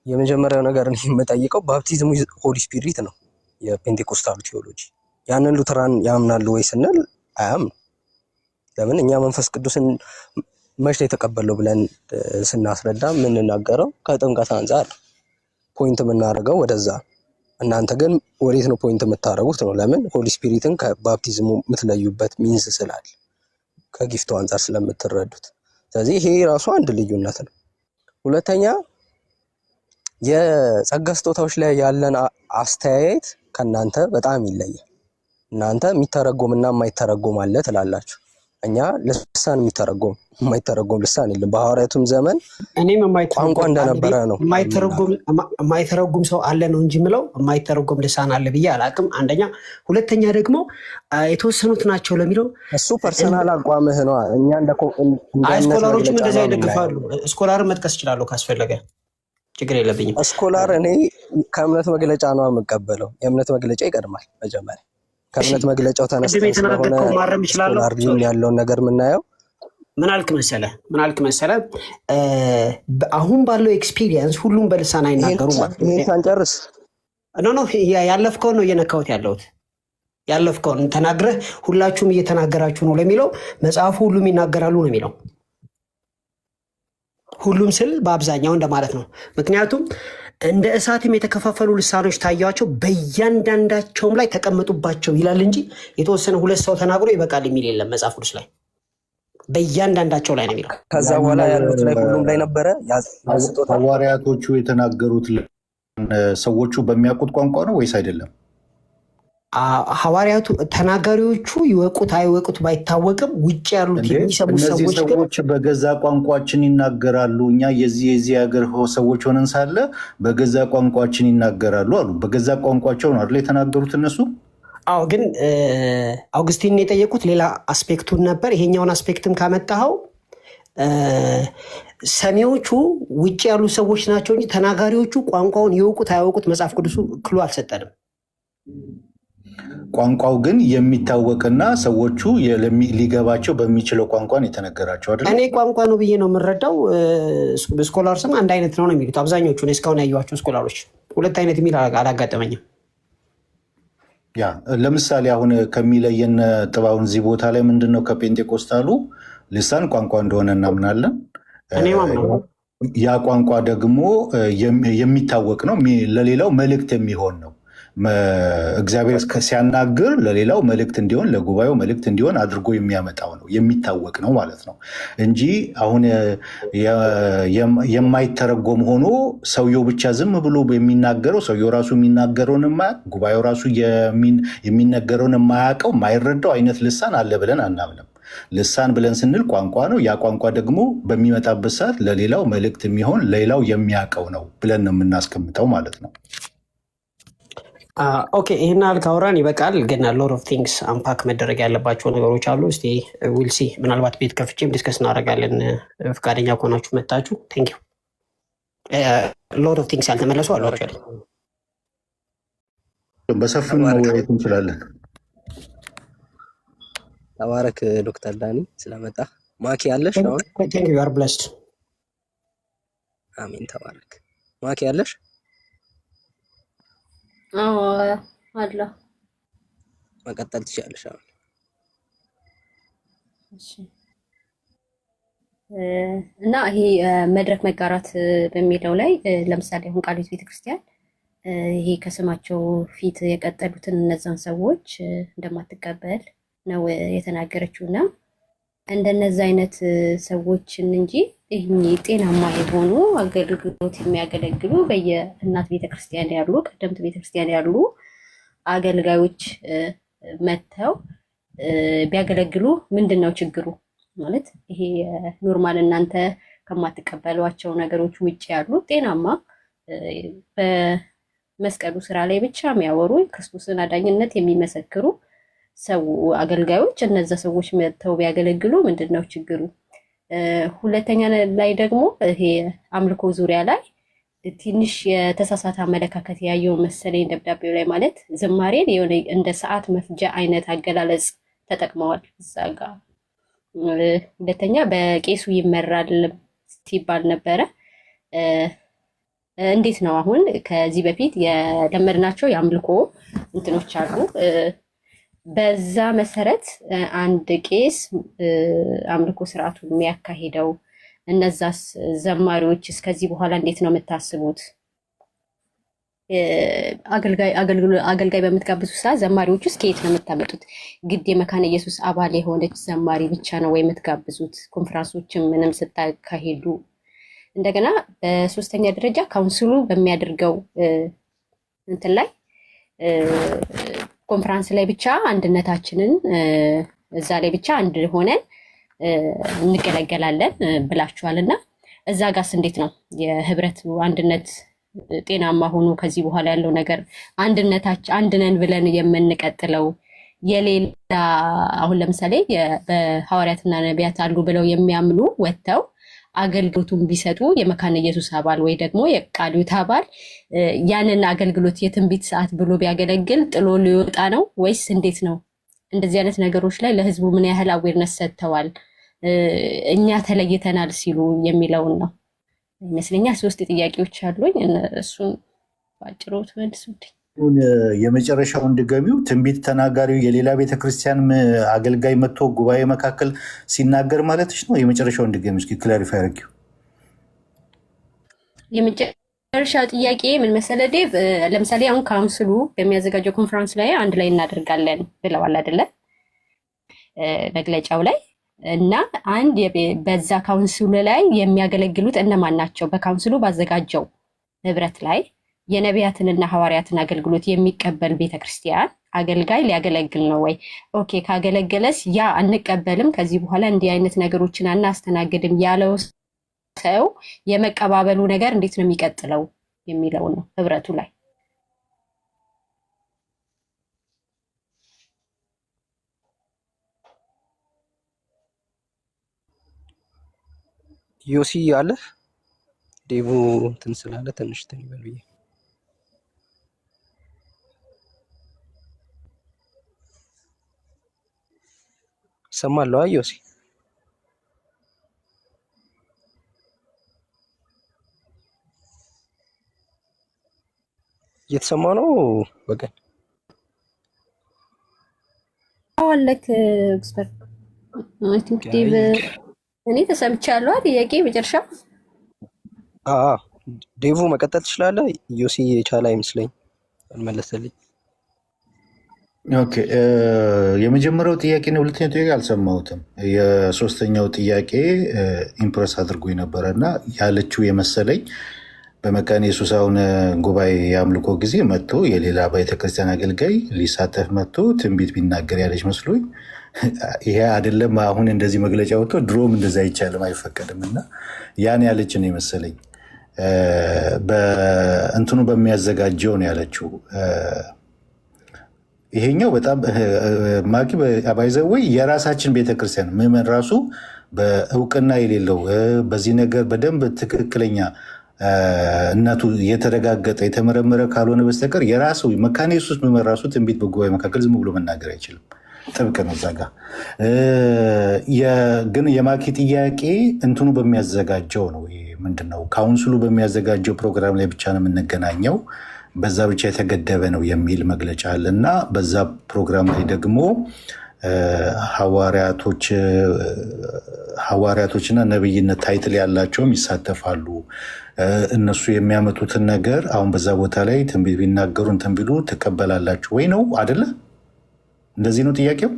የመጀመሪያው ነገር የምጠይቀው ባፕቲዝሙ ሆሊ ስፒሪት ነው። የፔንቴኮስታሉ ቴዎሎጂ ያንን ሉተራን ያምናሉ ወይ ስንል አያምኑ። ለምን? እኛ መንፈስ ቅዱስን መች ነው የተቀበለው ብለን ስናስረዳ የምንናገረው ከጥምቀት አንጻር ፖይንት የምናደርገው ወደዛ። እናንተ ግን ወዴት ነው ፖይንት የምታደርጉት ነው? ለምን? ሆሊ ስፒሪትን ከባፕቲዝሙ የምትለዩበት ሚንስ ስላለ ከጊፍቱ አንጻር ስለምትረዱት። ስለዚህ ይሄ ራሱ አንድ ልዩነት ነው። ሁለተኛ የጸጋ ስጦታዎች ላይ ያለን አስተያየት ከናንተ በጣም ይለያል። እናንተ የሚተረጎምና የማይተረጎም አለ ትላላችሁ። እኛ ልሳን የሚተረጎም የማይተረጎም ልሳን የለም። በሐዋርያቱም ዘመን እኔም ቋንቋ እንደነበረ ነው። የማይተረጎም ሰው አለ ነው እንጂ ምለው የማይተረጎም ልሳን አለ ብዬ አላቅም። አንደኛ። ሁለተኛ ደግሞ የተወሰኑት ናቸው ለሚለው እሱ ፐርሰናል አቋምህ ነው። እኛ ስኮላሮችም እንደዛ ይደግፋሉ። ስኮላርን መጥቀስ እችላለሁ ካስፈለገ፣ ችግር የለብኝም። ስኮላር እኔ ከእምነት መግለጫ ነው የምቀበለው። የእምነት መግለጫ ይቀድማል መጀመሪያ። ከእምነት መግለጫው ተነስተን ስለሆነ ስኮላር ያለውን ነገር የምናየው። ምን አልክ መሰለ አሁን ባለው ኤክስፒሪየንስ ሁሉም በልሳን አይናገሩም። ይሄን ሳንጨርስ ኖ ያለፍከውን ነው እየነካሁት ያለሁት። ያለፍከውን ተናግረህ ሁላችሁም እየተናገራችሁ ነው ለሚለው መጽሐፉ ሁሉም ይናገራሉ ነው የሚለው። ሁሉም ስል በአብዛኛው እንደማለት ነው። ምክንያቱም እንደ እሳትም የተከፋፈሉ ልሳኖች ታያቸው በእያንዳንዳቸውም ላይ ተቀመጡባቸው ይላል እንጂ የተወሰነ ሁለት ሰው ተናግሮ ይበቃል የሚል የለም መጽሐፍ ቅዱስ ላይ። በእያንዳንዳቸው ላይ ነው የሚለው። ከዛ በኋላ ያሉት ላይ ሁሉም ላይ ነበረ። ሐዋርያቶቹ የተናገሩት ሰዎቹ በሚያውቁት ቋንቋ ነው ወይስ አይደለም? ሐዋርያቱ ተናጋሪዎቹ ይወቁት አይወቁት ባይታወቅም ውጭ ያሉት የሚሰሙ ሰዎች በገዛ ቋንቋችን ይናገራሉ። እኛ የዚህ ሀገር ሰዎች ሆነን ሳለ በገዛ ቋንቋችን ይናገራሉ አሉ። በገዛ ቋንቋቸው ነው አይደል የተናገሩት እነሱ? አዎ። ግን አውግስቲን የጠየቁት ሌላ አስፔክቱን ነበር። ይሄኛውን አስፔክትም ካመጣኸው ሰሚዎቹ ውጭ ያሉ ሰዎች ናቸው እንጂ ተናጋሪዎቹ ቋንቋውን ይወቁት አይወቁት መጽሐፍ ቅዱሱ ክሉ አልሰጠንም። ቋንቋው ግን የሚታወቅና ሰዎቹ ሊገባቸው በሚችለው ቋንቋን የተነገራቸው አይደል? እኔ ቋንቋ ነው ብዬ ነው የምረዳው። ስኮላርስም አንድ አይነት ነው የሚሉት አብዛኞቹ። እስካሁን ያየኋቸው ስኮላሮች ሁለት አይነት የሚል አላጋጠመኝም። ያ ለምሳሌ አሁን ከሚለየን ጥባውን እዚህ ቦታ ላይ ምንድን ነው ከፔንቴኮስታሉ ልሳን ቋንቋ እንደሆነ እናምናለን። ያ ቋንቋ ደግሞ የሚታወቅ ነው፣ ለሌላው መልእክት የሚሆን ነው። እግዚአብሔር ሲያናግር ለሌላው መልእክት እንዲሆን ለጉባኤው መልእክት እንዲሆን አድርጎ የሚያመጣው ነው፣ የሚታወቅ ነው ማለት ነው እንጂ አሁን የማይተረጎም ሆኖ ሰውየው ብቻ ዝም ብሎ የሚናገረው ሰውየው ራሱ የሚናገረውን የማያውቅ ጉባኤው ራሱ የሚነገረውን የማያውቀው የማይረዳው አይነት ልሳን አለ ብለን አናምንም። ልሳን ብለን ስንል ቋንቋ ነው። ያ ቋንቋ ደግሞ በሚመጣበት ሰዓት ለሌላው መልእክት የሚሆን ሌላው የሚያውቀው ነው ብለን ነው የምናስቀምጠው ማለት ነው። ኦኬ፣ ይህን አልካውራን ይበቃል። ግን ሎት ኦፍ ቲንግስ አንፓክ መደረግ ያለባቸው ነገሮች አሉ። እስቲ ዊልሲ ምናልባት ቤት ከፍቼም ዲስከስ እናደርጋለን። ፈቃደኛ ከሆናችሁ መጣችሁ። ቴንክ ዩ። ሎት ኦፍ ቲንግስ ያልተመለሱ አሉ። በሰፊው መወያየት እንችላለን። ተባረክ ዶክተር ዳኒ ስለመጣ። ማኪ ያለሽ አሁን? ቴንክ ዩ አር ብለስድ። አሜን ተባረክ። ማኪ ያለሽ? አዎ አለ። መቀጠል ትችላለሽ አሁን። እሺ እና ይሄ መድረክ መጋራት በሚለው ላይ ለምሳሌ አሁን ቃሊቲ ቤተክርስቲያን ይሄ ከስማቸው ፊት የቀጠሉትን እነዛን ሰዎች እንደማትቀበል ነው የተናገረችው። እና እንደነዛ አይነት ሰዎችን እንጂ ይህ ጤናማ የሆኑ አገልግሎት የሚያገለግሉ በየእናት ቤተክርስቲያን ያሉ ቀደምት ቤተክርስቲያን ያሉ አገልጋዮች መጥተው ቢያገለግሉ ምንድን ነው ችግሩ? ማለት ይሄ ኖርማል እናንተ ከማትቀበሏቸው ነገሮች ውጭ ያሉ ጤናማ በመስቀሉ ስራ ላይ ብቻ የሚያወሩ ክርስቶስን አዳኝነት የሚመሰክሩ ሰው አገልጋዮች እነዛ ሰዎች መጥተው ቢያገለግሉ ምንድን ነው ችግሩ? ሁለተኛ ላይ ደግሞ ይሄ አምልኮ ዙሪያ ላይ ትንሽ የተሳሳተ አመለካከት ያየው መሰለኝ ደብዳቤው ላይ። ማለት ዝማሬን የሆነ እንደ ሰዓት መፍጃ አይነት አገላለጽ ተጠቅመዋል እዛ ጋር። ሁለተኛ በቄሱ ይመራል ሲባል ነበረ። እንዴት ነው አሁን ከዚህ በፊት የለመድናቸው የአምልኮ እንትኖች አሉ። በዛ መሰረት አንድ ቄስ አምልኮ ስርዓቱን የሚያካሂደው፣ እነዛስ ዘማሪዎች እስከዚህ በኋላ እንዴት ነው የምታስቡት? አገልጋይ በምትጋብዙ ሰዓት ዘማሪዎች ውስጥ ከየት ነው የምታመጡት? ግድ የመካነ ኢየሱስ አባል የሆነች ዘማሪ ብቻ ነው ወይ የምትጋብዙት? ኮንፈረንሶችን ምንም ስታካሂዱ። እንደገና በሶስተኛ ደረጃ ካውንስሉ በሚያደርገው እንትን ላይ ኮንፈረንስ ላይ ብቻ አንድነታችንን እዛ ላይ ብቻ አንድ ሆነን እንገለገላለን ብላችኋል። እና እዛ ጋስ እንዴት ነው የህብረቱ አንድነት ጤናማ ሆኖ ከዚህ በኋላ ያለው ነገር አንድነታችን አንድ ነን ብለን የምንቀጥለው? የሌላ አሁን ለምሳሌ በሐዋርያትና ነቢያት አሉ ብለው የሚያምኑ ወጥተው አገልግሎቱን ቢሰጡ የመካነ ኢየሱስ አባል ወይ ደግሞ የቃሊቲ አባል ያንን አገልግሎት የትንቢት ሰዓት ብሎ ቢያገለግል ጥሎ ሊወጣ ነው ወይስ እንዴት ነው? እንደዚህ አይነት ነገሮች ላይ ለህዝቡ ምን ያህል አዌርነስ ሰጥተዋል? እኛ ተለይተናል ሲሉ የሚለውን ነው ይመስለኛል። 3 ጥያቄዎች አሉኝ። እሱን ባጭሩ ትመልሱልኝ። የመጨረሻውን ድገሚው። ትንቢት ተናጋሪው የሌላ ቤተክርስቲያን አገልጋይ መጥቶ ጉባኤ መካከል ሲናገር ማለትሽ ነው? የመጨረሻውን ድገሚ እስኪ ክላሪፋይ አድርጊው። የመጨረሻው ጥያቄ ምን መሰለህ ዴቭ፣ ለምሳሌ አሁን ካውንስሉ በሚያዘጋጀው ኮንፈረንስ ላይ አንድ ላይ እናደርጋለን ብለዋል አይደለ? መግለጫው ላይ እና አንድ በዛ ካውንስሉ ላይ የሚያገለግሉት እነማን ናቸው? በካውንስሉ ባዘጋጀው ህብረት ላይ የነቢያትንና ሐዋርያትን አገልግሎት የሚቀበል ቤተክርስቲያን አገልጋይ ሊያገለግል ነው ወይ? ኦኬ ካገለገለስ ያ አንቀበልም ከዚህ በኋላ እንዲህ አይነት ነገሮችን አናስተናግድም ያለው ሰው የመቀባበሉ ነገር እንዴት ነው የሚቀጥለው የሚለው ነው ህብረቱ ላይ። ዮሲ አለ ዴቡ እንትን ስላለ ትንሽ ተይበል ብዬ ሰማለሁ። ዮሲ እየተሰማ ነው ወገን? አዋለክ ኤክስፐርት አይ ቲንክ ዴቭ እኔ ተሰምቻለሁ። ጥያቄ መጨረሻ ዴቭ መቀጠል ትችላለህ። ዮሲ የቻለ አይመስለኝ አልመለሰልኝ። ኦኬ የመጀመሪያው ጥያቄ ነው። ሁለተኛው ጥያቄ አልሰማሁትም። የሶስተኛው ጥያቄ ኢምፕረስ አድርጎ ነበረ እና ያለችው የመሰለኝ በመካነ ኢየሱስ አሁን ጉባኤ የአምልኮ ጊዜ መጥቶ የሌላ ቤተክርስቲያን አገልጋይ ሊሳተፍ መጥቶ ትንቢት ቢናገር ያለች መስሎኝ። ይሄ አይደለም አሁን እንደዚህ መግለጫ ወጥቶ ድሮም እንደዛ አይቻልም አይፈቀድም እና ያን ያለች ነው የመሰለኝ። በእንትኑ በሚያዘጋጀው ነው ያለችው። ይሄኛው በጣም ማኪ ባይዘወይ የራሳችን ቤተክርስቲያን ምዕመን ራሱ በእውቅና የሌለው በዚህ ነገር በደንብ ትክክለኛ እናቱ የተረጋገጠ የተመረመረ ካልሆነ በስተቀር የራሱ መካነ ኢየሱስ ምዕመን ራሱ ትንቢት በጉባኤ መካከል ዝም ብሎ መናገር አይችልም። ጥብቅ ነው እዛ ጋ። ግን የማኪ ጥያቄ እንትኑ በሚያዘጋጀው ነው። ምንድን ነው ካውንስሉ በሚያዘጋጀው ፕሮግራም ላይ ብቻ ነው የምንገናኘው፣ በዛ ብቻ የተገደበ ነው የሚል መግለጫ አለ እና በዛ ፕሮግራም ላይ ደግሞ ሐዋርያቶችና ነብይነት ታይትል ያላቸውም ይሳተፋሉ። እነሱ የሚያመጡትን ነገር አሁን በዛ ቦታ ላይ ትንቢት ቢናገሩ እንትን ቢሉ ትቀበላላችሁ ወይ ነው አደለ? እንደዚህ ነው ጥያቄው።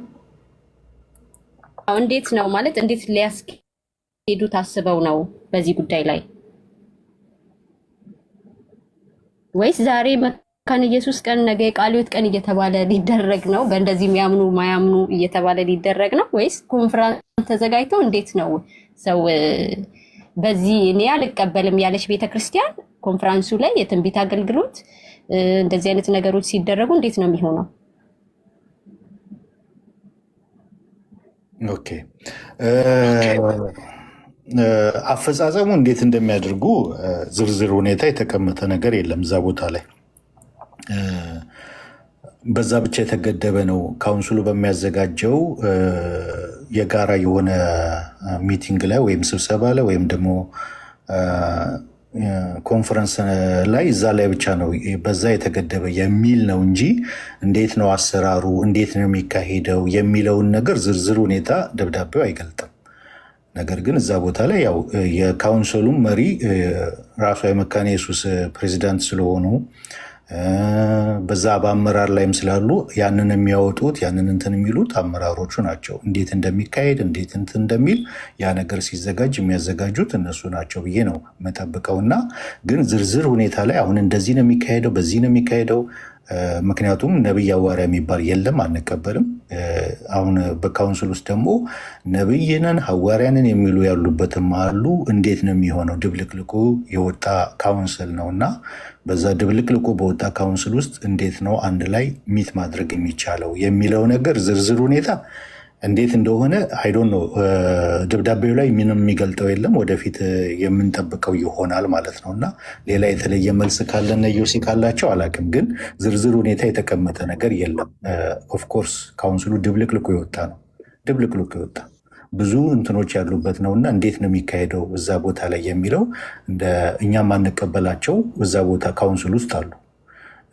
እንዴት ነው ማለት እንዴት ሊያስኬዱ ታስበው ነው በዚህ ጉዳይ ላይ? ወይስ ዛሬ መካነ ኢየሱስ ቀን ነገ የቃለ ሕይወት ቀን እየተባለ ሊደረግ ነው? በእንደዚህ የሚያምኑ ማያምኑ እየተባለ ሊደረግ ነው? ወይስ ኮንፈረንስ ተዘጋጅተው እንዴት ነው ሰው በዚህ እኔ አልቀበልም ያለች ቤተክርስቲያን ኮንፈረንሱ ላይ የትንቢት አገልግሎት እንደዚህ አይነት ነገሮች ሲደረጉ እንዴት ነው የሚሆነው? ኦኬ አፈጻጸሙ እንዴት እንደሚያደርጉ ዝርዝር ሁኔታ የተቀመጠ ነገር የለም እዛ ቦታ ላይ። በዛ ብቻ የተገደበ ነው። ካውንስሉ በሚያዘጋጀው የጋራ የሆነ ሚቲንግ ላይ ወይም ስብሰባ ላይ ወይም ደግሞ ኮንፈረንስ ላይ እዛ ላይ ብቻ ነው በዛ የተገደበ የሚል ነው እንጂ እንዴት ነው አሰራሩ፣ እንዴት ነው የሚካሄደው የሚለውን ነገር ዝርዝር ሁኔታ ደብዳቤው አይገልጥም። ነገር ግን እዛ ቦታ ላይ ያው የካውንስሉም መሪ ራሷ የመካነ ኢየሱስ ፕሬዚዳንት ስለሆኑ በዛ በአመራር ላይም ስላሉ ያንን የሚያወጡት ያንን እንትን የሚሉት አመራሮቹ ናቸው። እንዴት እንደሚካሄድ እንዴት እንትን እንደሚል ያ ነገር ሲዘጋጅ የሚያዘጋጁት እነሱ ናቸው ብዬ ነው የምጠብቀውና ግን ዝርዝር ሁኔታ ላይ አሁን እንደዚህ ነው የሚካሄደው በዚህ ነው የሚካሄደው ምክንያቱም ነብይ ሐዋርያ የሚባል የለም፣ አንቀበልም። አሁን በካውንስል ውስጥ ደግሞ ነብይነን ሐዋርያንን የሚሉ ያሉበትም አሉ። እንዴት ነው የሚሆነው? ድብልቅልቁ የወጣ ካውንስል ነው እና በዛ ድብልቅልቁ በወጣ ካውንስል ውስጥ እንዴት ነው አንድ ላይ ሚት ማድረግ የሚቻለው የሚለው ነገር ዝርዝር ሁኔታ እንዴት እንደሆነ አይዶን ነው። ደብዳቤው ላይ ምንም የሚገልጠው የለም። ወደፊት የምንጠብቀው ይሆናል ማለት ነው እና ሌላ የተለየ መልስ ካለና ዮሲ ካላቸው አላውቅም፣ ግን ዝርዝር ሁኔታ የተቀመጠ ነገር የለም። ኦፍኮርስ ካውንስሉ ድብልቅልቁ የወጣ ነው። ድብልቅልቁ የወጣ ብዙ እንትኖች ያሉበት ነው እና እንዴት ነው የሚካሄደው እዛ ቦታ ላይ የሚለው እንደ እኛም አንቀበላቸው እዛ ቦታ ካውንስል ውስጥ አሉ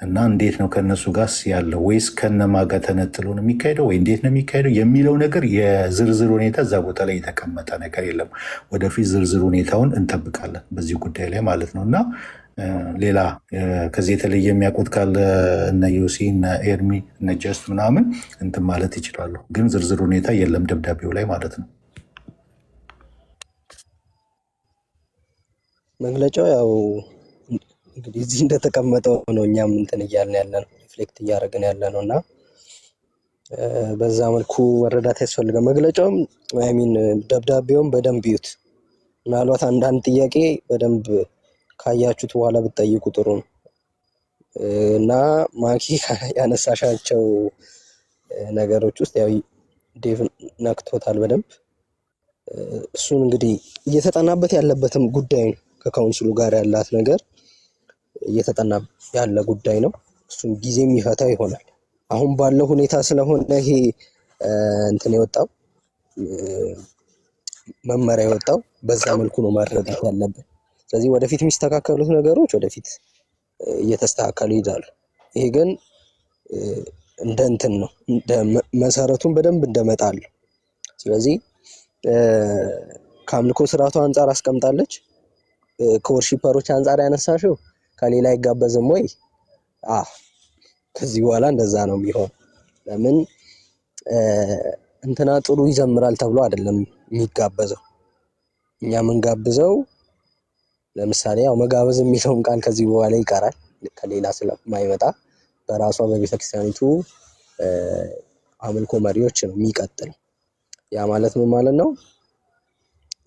እና እንዴት ነው ከነሱ ጋር ያለው ወይስ ከነማ ጋር ተነጥሎ ነው የሚካሄደው ወይ እንዴት ነው የሚካሄደው የሚለው ነገር የዝርዝር ሁኔታ እዛ ቦታ ላይ የተቀመጠ ነገር የለም። ወደፊት ዝርዝር ሁኔታውን እንጠብቃለን በዚህ ጉዳይ ላይ ማለት ነው እና ሌላ ከዚህ የተለየ የሚያውቁት ካለ እነ ዮሲ እነ ኤርሚ እነ ጀስት ምናምን እንትን ማለት ይችላሉ። ግን ዝርዝር ሁኔታ የለም ደብዳቤው ላይ ማለት ነው። መግለጫው ያው እንግዲህ እዚህ እንደተቀመጠው ነው። እኛም እንትን እያልን ያለ ነው ሪፍሌክት እያደረግን ያለ ነው እና በዛ መልኩ መረዳት ያስፈልጋል። መግለጫውም ሚን ደብዳቤውም በደንብ ይዩት። ምናልባት አንዳንድ ጥያቄ በደንብ ካያችሁት በኋላ ብትጠይቁ ጥሩ ነው እና ማኪ ያነሳሻቸው ነገሮች ውስጥ ያው ዴቭ ነክቶታል በደንብ። እሱን እንግዲህ እየተጠናበት ያለበትም ጉዳይ ነው። ከካውንስሉ ጋር ያላት ነገር እየተጠና ያለ ጉዳይ ነው። እሱም ጊዜ የሚፈታ ይሆናል። አሁን ባለው ሁኔታ ስለሆነ ይሄ እንትን የወጣው መመሪያ የወጣው በዛ መልኩ ነው መረዳት ያለብን። ስለዚህ ወደፊት የሚስተካከሉት ነገሮች ወደፊት እየተስተካከሉ ይሄዳሉ። ይሄ ግን እንደ እንትን ነው እንደ መሰረቱን በደንብ እንደመጣል። ስለዚህ ከአምልኮ ስርዓቱ አንጻር አስቀምጣለች። ከወርሺፐሮች አንጻር ያነሳሽው ከሌላ አይጋበዝም ወይ? ከዚህ በኋላ እንደዛ ነው የሚሆን። ለምን እንትና ጥሩ ይዘምራል ተብሎ አይደለም የሚጋበዘው። እኛ የምንጋብዘው ለምሳሌ ያው መጋበዝ የሚለውን ቃል ከዚህ በኋላ ይቀራል ከሌላ ስለማይመጣ በራሷ በቤተክርስቲያኒቱ አምልኮ መሪዎች ነው የሚቀጥል። ያ ማለት ምን ማለት ነው?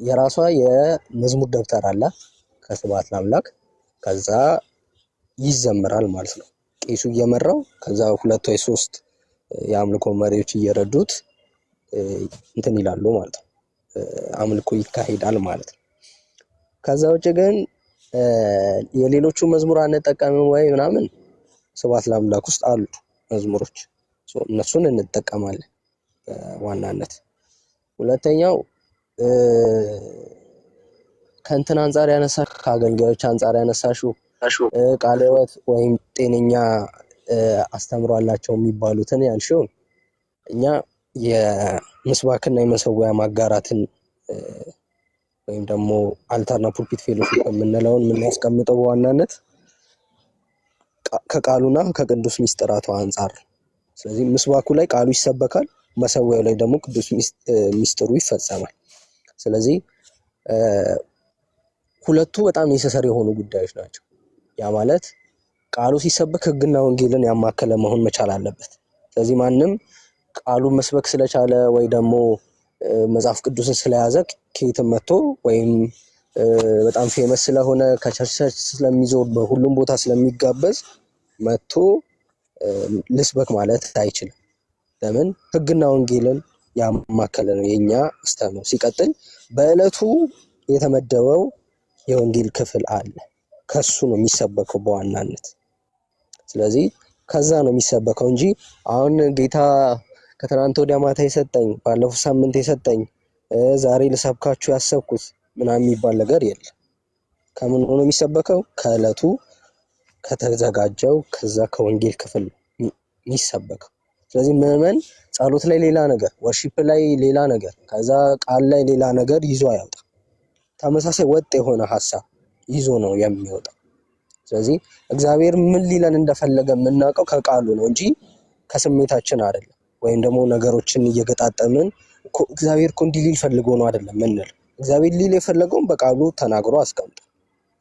የራሷ የመዝሙር ደብተር አላት ከስብሐት ለአምላክ። ከዛ ይዘምራል ማለት ነው ቄሱ እየመራው፣ ከዛ 2 ወይ 3 የአምልኮ መሪዎች እየረዱት እንትን ይላሉ ማለት ነው። አምልኮ ይካሄዳል ማለት ነው። ከዛ ውጭ ግን የሌሎቹ መዝሙር አንጠቀምም ወይ ምናምን ስብሐት ለአምላክ ውስጥ አሉ መዝሙሮች፣ እነሱን እንጠቀማለን በዋናነት። ሁለተኛው ከእንትን አንጻር ያነሳሽ ከአገልጋዮች አንጻር ያነሳሽው ቃለ ሕይወት ወይም ጤነኛ አስተምሮ አላቸው የሚባሉትን ያልሽውን እኛ የምስባክና የመሰዊያ ማጋራትን ወይም ደግሞ አልታርና ፑልፒት ፌሎሺፕ የምንለውን የምናስቀምጠው በዋናነት ከቃሉና ከቅዱስ ሚስጥራቱ አንጻር። ስለዚህ ምስባኩ ላይ ቃሉ ይሰበካል፣ መሰዊያው ላይ ደግሞ ቅዱስ ሚስጥሩ ይፈጸማል። ስለዚህ ሁለቱ በጣም ኔሰሰሪ የሆኑ ጉዳዮች ናቸው። ያ ማለት ቃሉ ሲሰበክ ሕግና ወንጌልን ያማከለ መሆን መቻል አለበት። ስለዚህ ማንም ቃሉን መስበክ ስለቻለ ወይ ደግሞ መጽሐፍ ቅዱስን ስለያዘ ከየትም መጥቶ ወይም በጣም ፌመስ ስለሆነ ከቸርች ስለሚዞር በሁሉም ቦታ ስለሚጋበዝ መጥቶ ልስበክ ማለት አይችልም። ለምን? ሕግና ወንጌልን ያማከለ ነው የኛ አስተምሮ። ሲቀጥል በዕለቱ የተመደበው የወንጌል ክፍል አለ፣ ከሱ ነው የሚሰበከው በዋናነት። ስለዚህ ከዛ ነው የሚሰበከው እንጂ አሁን ጌታ ከትናንት ወዲያ ማታ የሰጠኝ ባለፈው ሳምንት የሰጠኝ ዛሬ ልሰብካችሁ ያሰብኩት ምናምን የሚባል ነገር የለም። ከምን ሆኖ የሚሰበከው? ከዕለቱ ከተዘጋጀው ከዛ ከወንጌል ክፍል የሚሰበከው። ስለዚህ ምዕመን ጸሎት ላይ ሌላ ነገር፣ ወርሺፕ ላይ ሌላ ነገር፣ ከዛ ቃል ላይ ሌላ ነገር ይዞ አያወጣም። ተመሳሳይ ወጥ የሆነ ሀሳብ ይዞ ነው የሚወጣው። ስለዚህ እግዚአብሔር ምን ሊለን እንደፈለገ የምናውቀው ከቃሉ ነው እንጂ ከስሜታችን አይደለም። ወይም ደግሞ ነገሮችን እየገጣጠምን እግዚአብሔር እኮ እንዲህ ሊል ፈልጎ ነው አይደለም ምንል። እግዚአብሔር ሊል የፈለገውን በቃሉ ተናግሮ አስቀምጧል።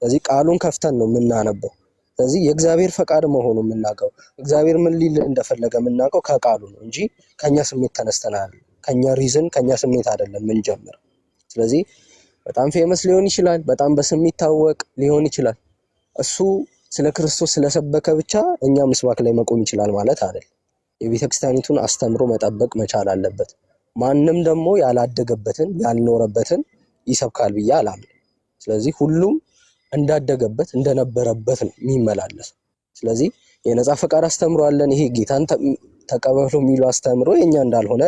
ስለዚህ ቃሉን ከፍተን ነው የምናነበው። ስለዚህ የእግዚአብሔር ፈቃድ መሆኑ የምናውቀው እግዚአብሔር ምን ሊል እንደፈለገ የምናውቀው ከቃሉ ነው እንጂ ከኛ ስሜት ተነስተናል፣ ከኛ ሪዝን ከኛ ስሜት አይደለም የምንጀምረው። ስለዚህ በጣም ፌመስ ሊሆን ይችላል፣ በጣም በስም የሚታወቅ ሊሆን ይችላል። እሱ ስለ ክርስቶስ ስለሰበከ ብቻ እኛ ምስባክ ላይ መቆም ይችላል ማለት አይደለም። የቤተክርስቲያኒቱን አስተምሮ መጠበቅ መቻል አለበት። ማንም ደግሞ ያላደገበትን ያልኖረበትን ይሰብካል ብዬ አላምንም። ስለዚህ ሁሉም እንዳደገበት እንደነበረበት ነው የሚመላለስ። ስለዚህ የነጻ ፈቃድ አስተምሮ አለን። ይሄ ጌታን ተቀበሉ የሚለው አስተምሮ የኛ እንዳልሆነ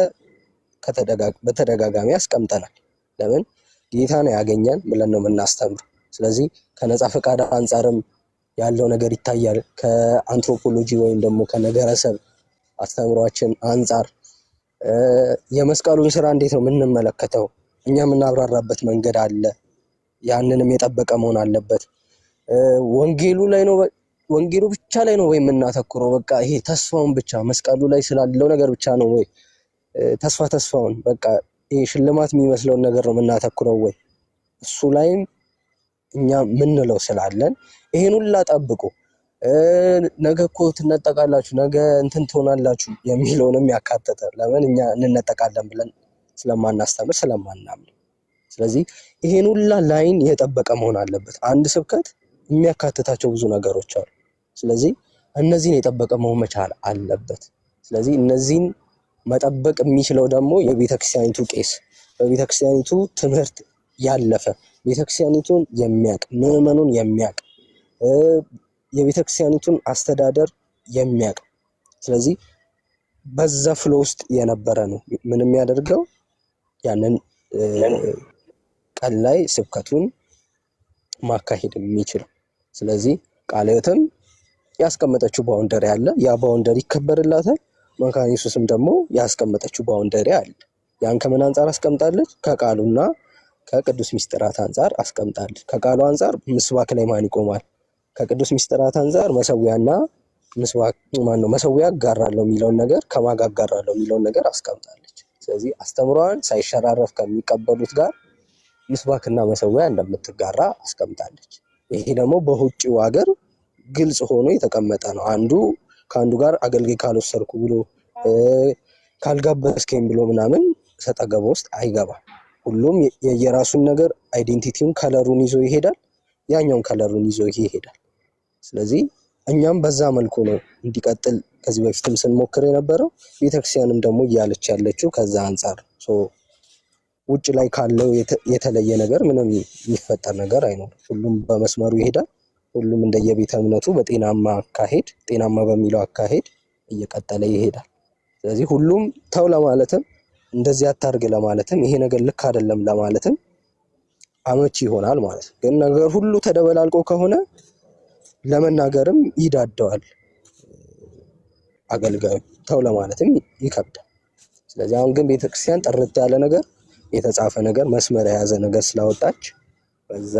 በተደጋጋሚ አስቀምጠናል። ለምን? ጌታ ነው ያገኘን ብለን ነው የምናስተምረው። ስለዚህ ከነጻ ፈቃድ አንጻርም ያለው ነገር ይታያል። ከአንትሮፖሎጂ ወይም ደግሞ ከነገረሰብ አስተምሯችን አንጻር የመስቀሉን ስራ እንዴት ነው የምንመለከተው? እኛ የምናብራራበት መንገድ አለ። ያንንም የጠበቀ መሆን አለበት። ወንጌሉ ላይ ነው ወንጌሉ ብቻ ላይ ነው ወይ የምናተኩረው? በቃ ይሄ ተስፋውን ብቻ መስቀሉ ላይ ስላለው ነገር ብቻ ነው ወይ ተስፋውን በቃ ይሄ ሽልማት የሚመስለውን ነገር ነው የምናተኩረው ወይ? እሱ ላይም እኛ ምንለው ስላለን ይሄን ሁላ ጠብቁ ነገ እኮ ትነጠቃላችሁ፣ ነገ እንትን ትሆናላችሁ የሚለውንም ያካተተ። ለምን? እኛ እንነጠቃለን ብለን ስለማናስተምር ስለማናምን። ስለዚህ ይሄን ሁላ ላይን የጠበቀ መሆን አለበት። አንድ ስብከት የሚያካትታቸው ብዙ ነገሮች አሉ። ስለዚህ እነዚህን የጠበቀ መሆን መቻል አለበት። ስለዚህ እነዚህን መጠበቅ የሚችለው ደግሞ የቤተክርስቲያኒቱ ቄስ፣ በቤተክርስቲያኒቱ ትምህርት ያለፈ ቤተክርስቲያኒቱን የሚያውቅ ምዕመኑን የሚያውቅ የቤተክርስቲያኒቱን አስተዳደር የሚያውቅ። ስለዚህ በዛ ፍሎ ውስጥ የነበረ ነው ምን የሚያደርገው ያንን ቀን ላይ ስብከቱን ማካሄድ የሚችለው። ስለዚህ ቃለ ሕይወትም ያስቀመጠችው ባውንደሪ አለ። ያ ባውንደሪ ይከበርላታል። መካነ ኢየሱስም ደግሞ ያስቀመጠችው ባውንደሪ አለ። ያን ከምን አንጻር አስቀምጣለች? ከቃሉና ከቅዱስ ሚስጥራት አንጻር አስቀምጣለች። ከቃሉ አንጻር ምስባክ ላይ ማን ይቆማል? ከቅዱስ ሚስጥራት አንጻር መሰዊያና ምስባክ መሰዊያ አጋራለሁ የሚለውን ነገር ከማን ጋር አጋራለሁ የሚለውን ነገር አስቀምጣለች። ስለዚህ አስተምሯን ሳይሸራረፍ ከሚቀበሉት ጋር ምስባክና መሰዊያ እንደምትጋራ አስቀምጣለች። ይሄ ደግሞ በውጭው ሀገር ግልጽ ሆኖ የተቀመጠ ነው። አንዱ ከአንዱ ጋር አገልጋይ ካልወሰድኩ ብሎ ካልጋበዝከኝ ብሎ ምናምን ሰጣ ገባ ውስጥ አይገባም። ሁሉም የየራሱን ነገር አይዴንቲቲውን ከለሩን ይዞ ይሄዳል፣ ያኛውን ከለሩን ይዞ ይሄዳል። ስለዚህ እኛም በዛ መልኩ ነው እንዲቀጥል ከዚህ በፊትም ስንሞክር የነበረው። ቤተክርስቲያንም ደግሞ እያለች ያለችው ከዛ አንጻር ውጭ ላይ ካለው የተለየ ነገር ምንም የሚፈጠር ነገር አይኖርም። ሁሉም በመስመሩ ይሄዳል። ሁሉም እንደየቤተ እምነቱ በጤናማ አካሄድ ጤናማ በሚለው አካሄድ እየቀጠለ ይሄዳል። ስለዚህ ሁሉም ተው ለማለትም እንደዚህ አታርግ ለማለትም ይሄ ነገር ልክ አይደለም ለማለትም አመቺ ይሆናል ማለት ነው። ግን ነገር ሁሉ ተደበላልቆ ከሆነ ለመናገርም ይዳደዋል አገልጋዩ፣ ተው ለማለትም ይከብዳል። ስለዚህ አሁን ግን ቤተክርስቲያን ጥርት ያለ ነገር የተጻፈ ነገር መስመር የያዘ ነገር ስላወጣች በዛ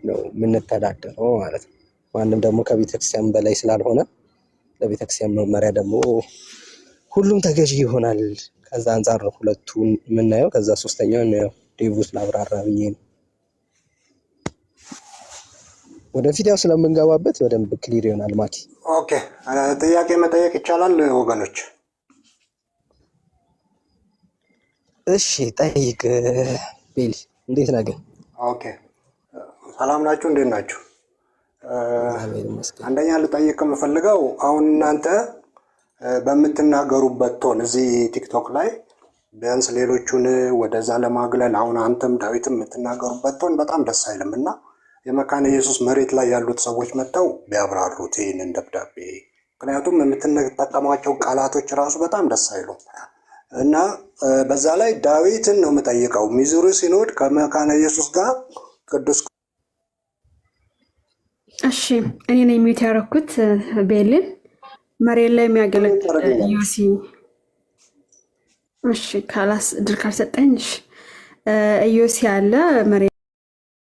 ነው የምንተዳደረው ማለት ነው። ማንም ደግሞ ከቤተክርስቲያን በላይ ስላልሆነ ለቤተክርስቲያን መመሪያ ደግሞ ሁሉም ተገዢ ይሆናል። ከዛ አንፃር ነው ሁለቱን የምናየው። ከዛ ሶስተኛው ነው ዴቭስ ላብራራ ብዬ ነው። ወደፊት ያው ስለምንገባበት በደንብ ክሊር ይሆናል። ማቲ ኦኬ፣ ጥያቄ መጠየቅ ይቻላል ወገኖች? እሺ ጠይቅ። ቤሊ እንዴት ነህ? ኦኬ፣ ሰላም ናችሁ? እንዴት ናችሁ? አንደኛ ልጠይቅ የምፈልገው አሁን እናንተ በምትናገሩበት ቶን እዚህ ቲክቶክ ላይ ቢያንስ ሌሎቹን ወደዛ ለማግለል አሁን አንተም ዳዊትም የምትናገሩበት ቶን በጣም ደስ አይልም እና የመካነ ኢየሱስ መሬት ላይ ያሉት ሰዎች መጥተው ቢያብራሩት ይህንን ደብዳቤ። ምክንያቱም የምትጠቀሟቸው ቃላቶች ራሱ በጣም ደስ አይሉም እና በዛ ላይ ዳዊትን ነው የምጠይቀው። ሚዙሪ ሲኖድ ከመካነ ኢየሱስ ጋር ቅዱስ እሺ፣ እኔ ነኝ ሚውት ያደረኩት ቤልን መሬት ላይ የሚያገለግል ዩሲ። እሺ፣ ካላስ ድል ካልሰጠኝ ዩሲ አለ መሬት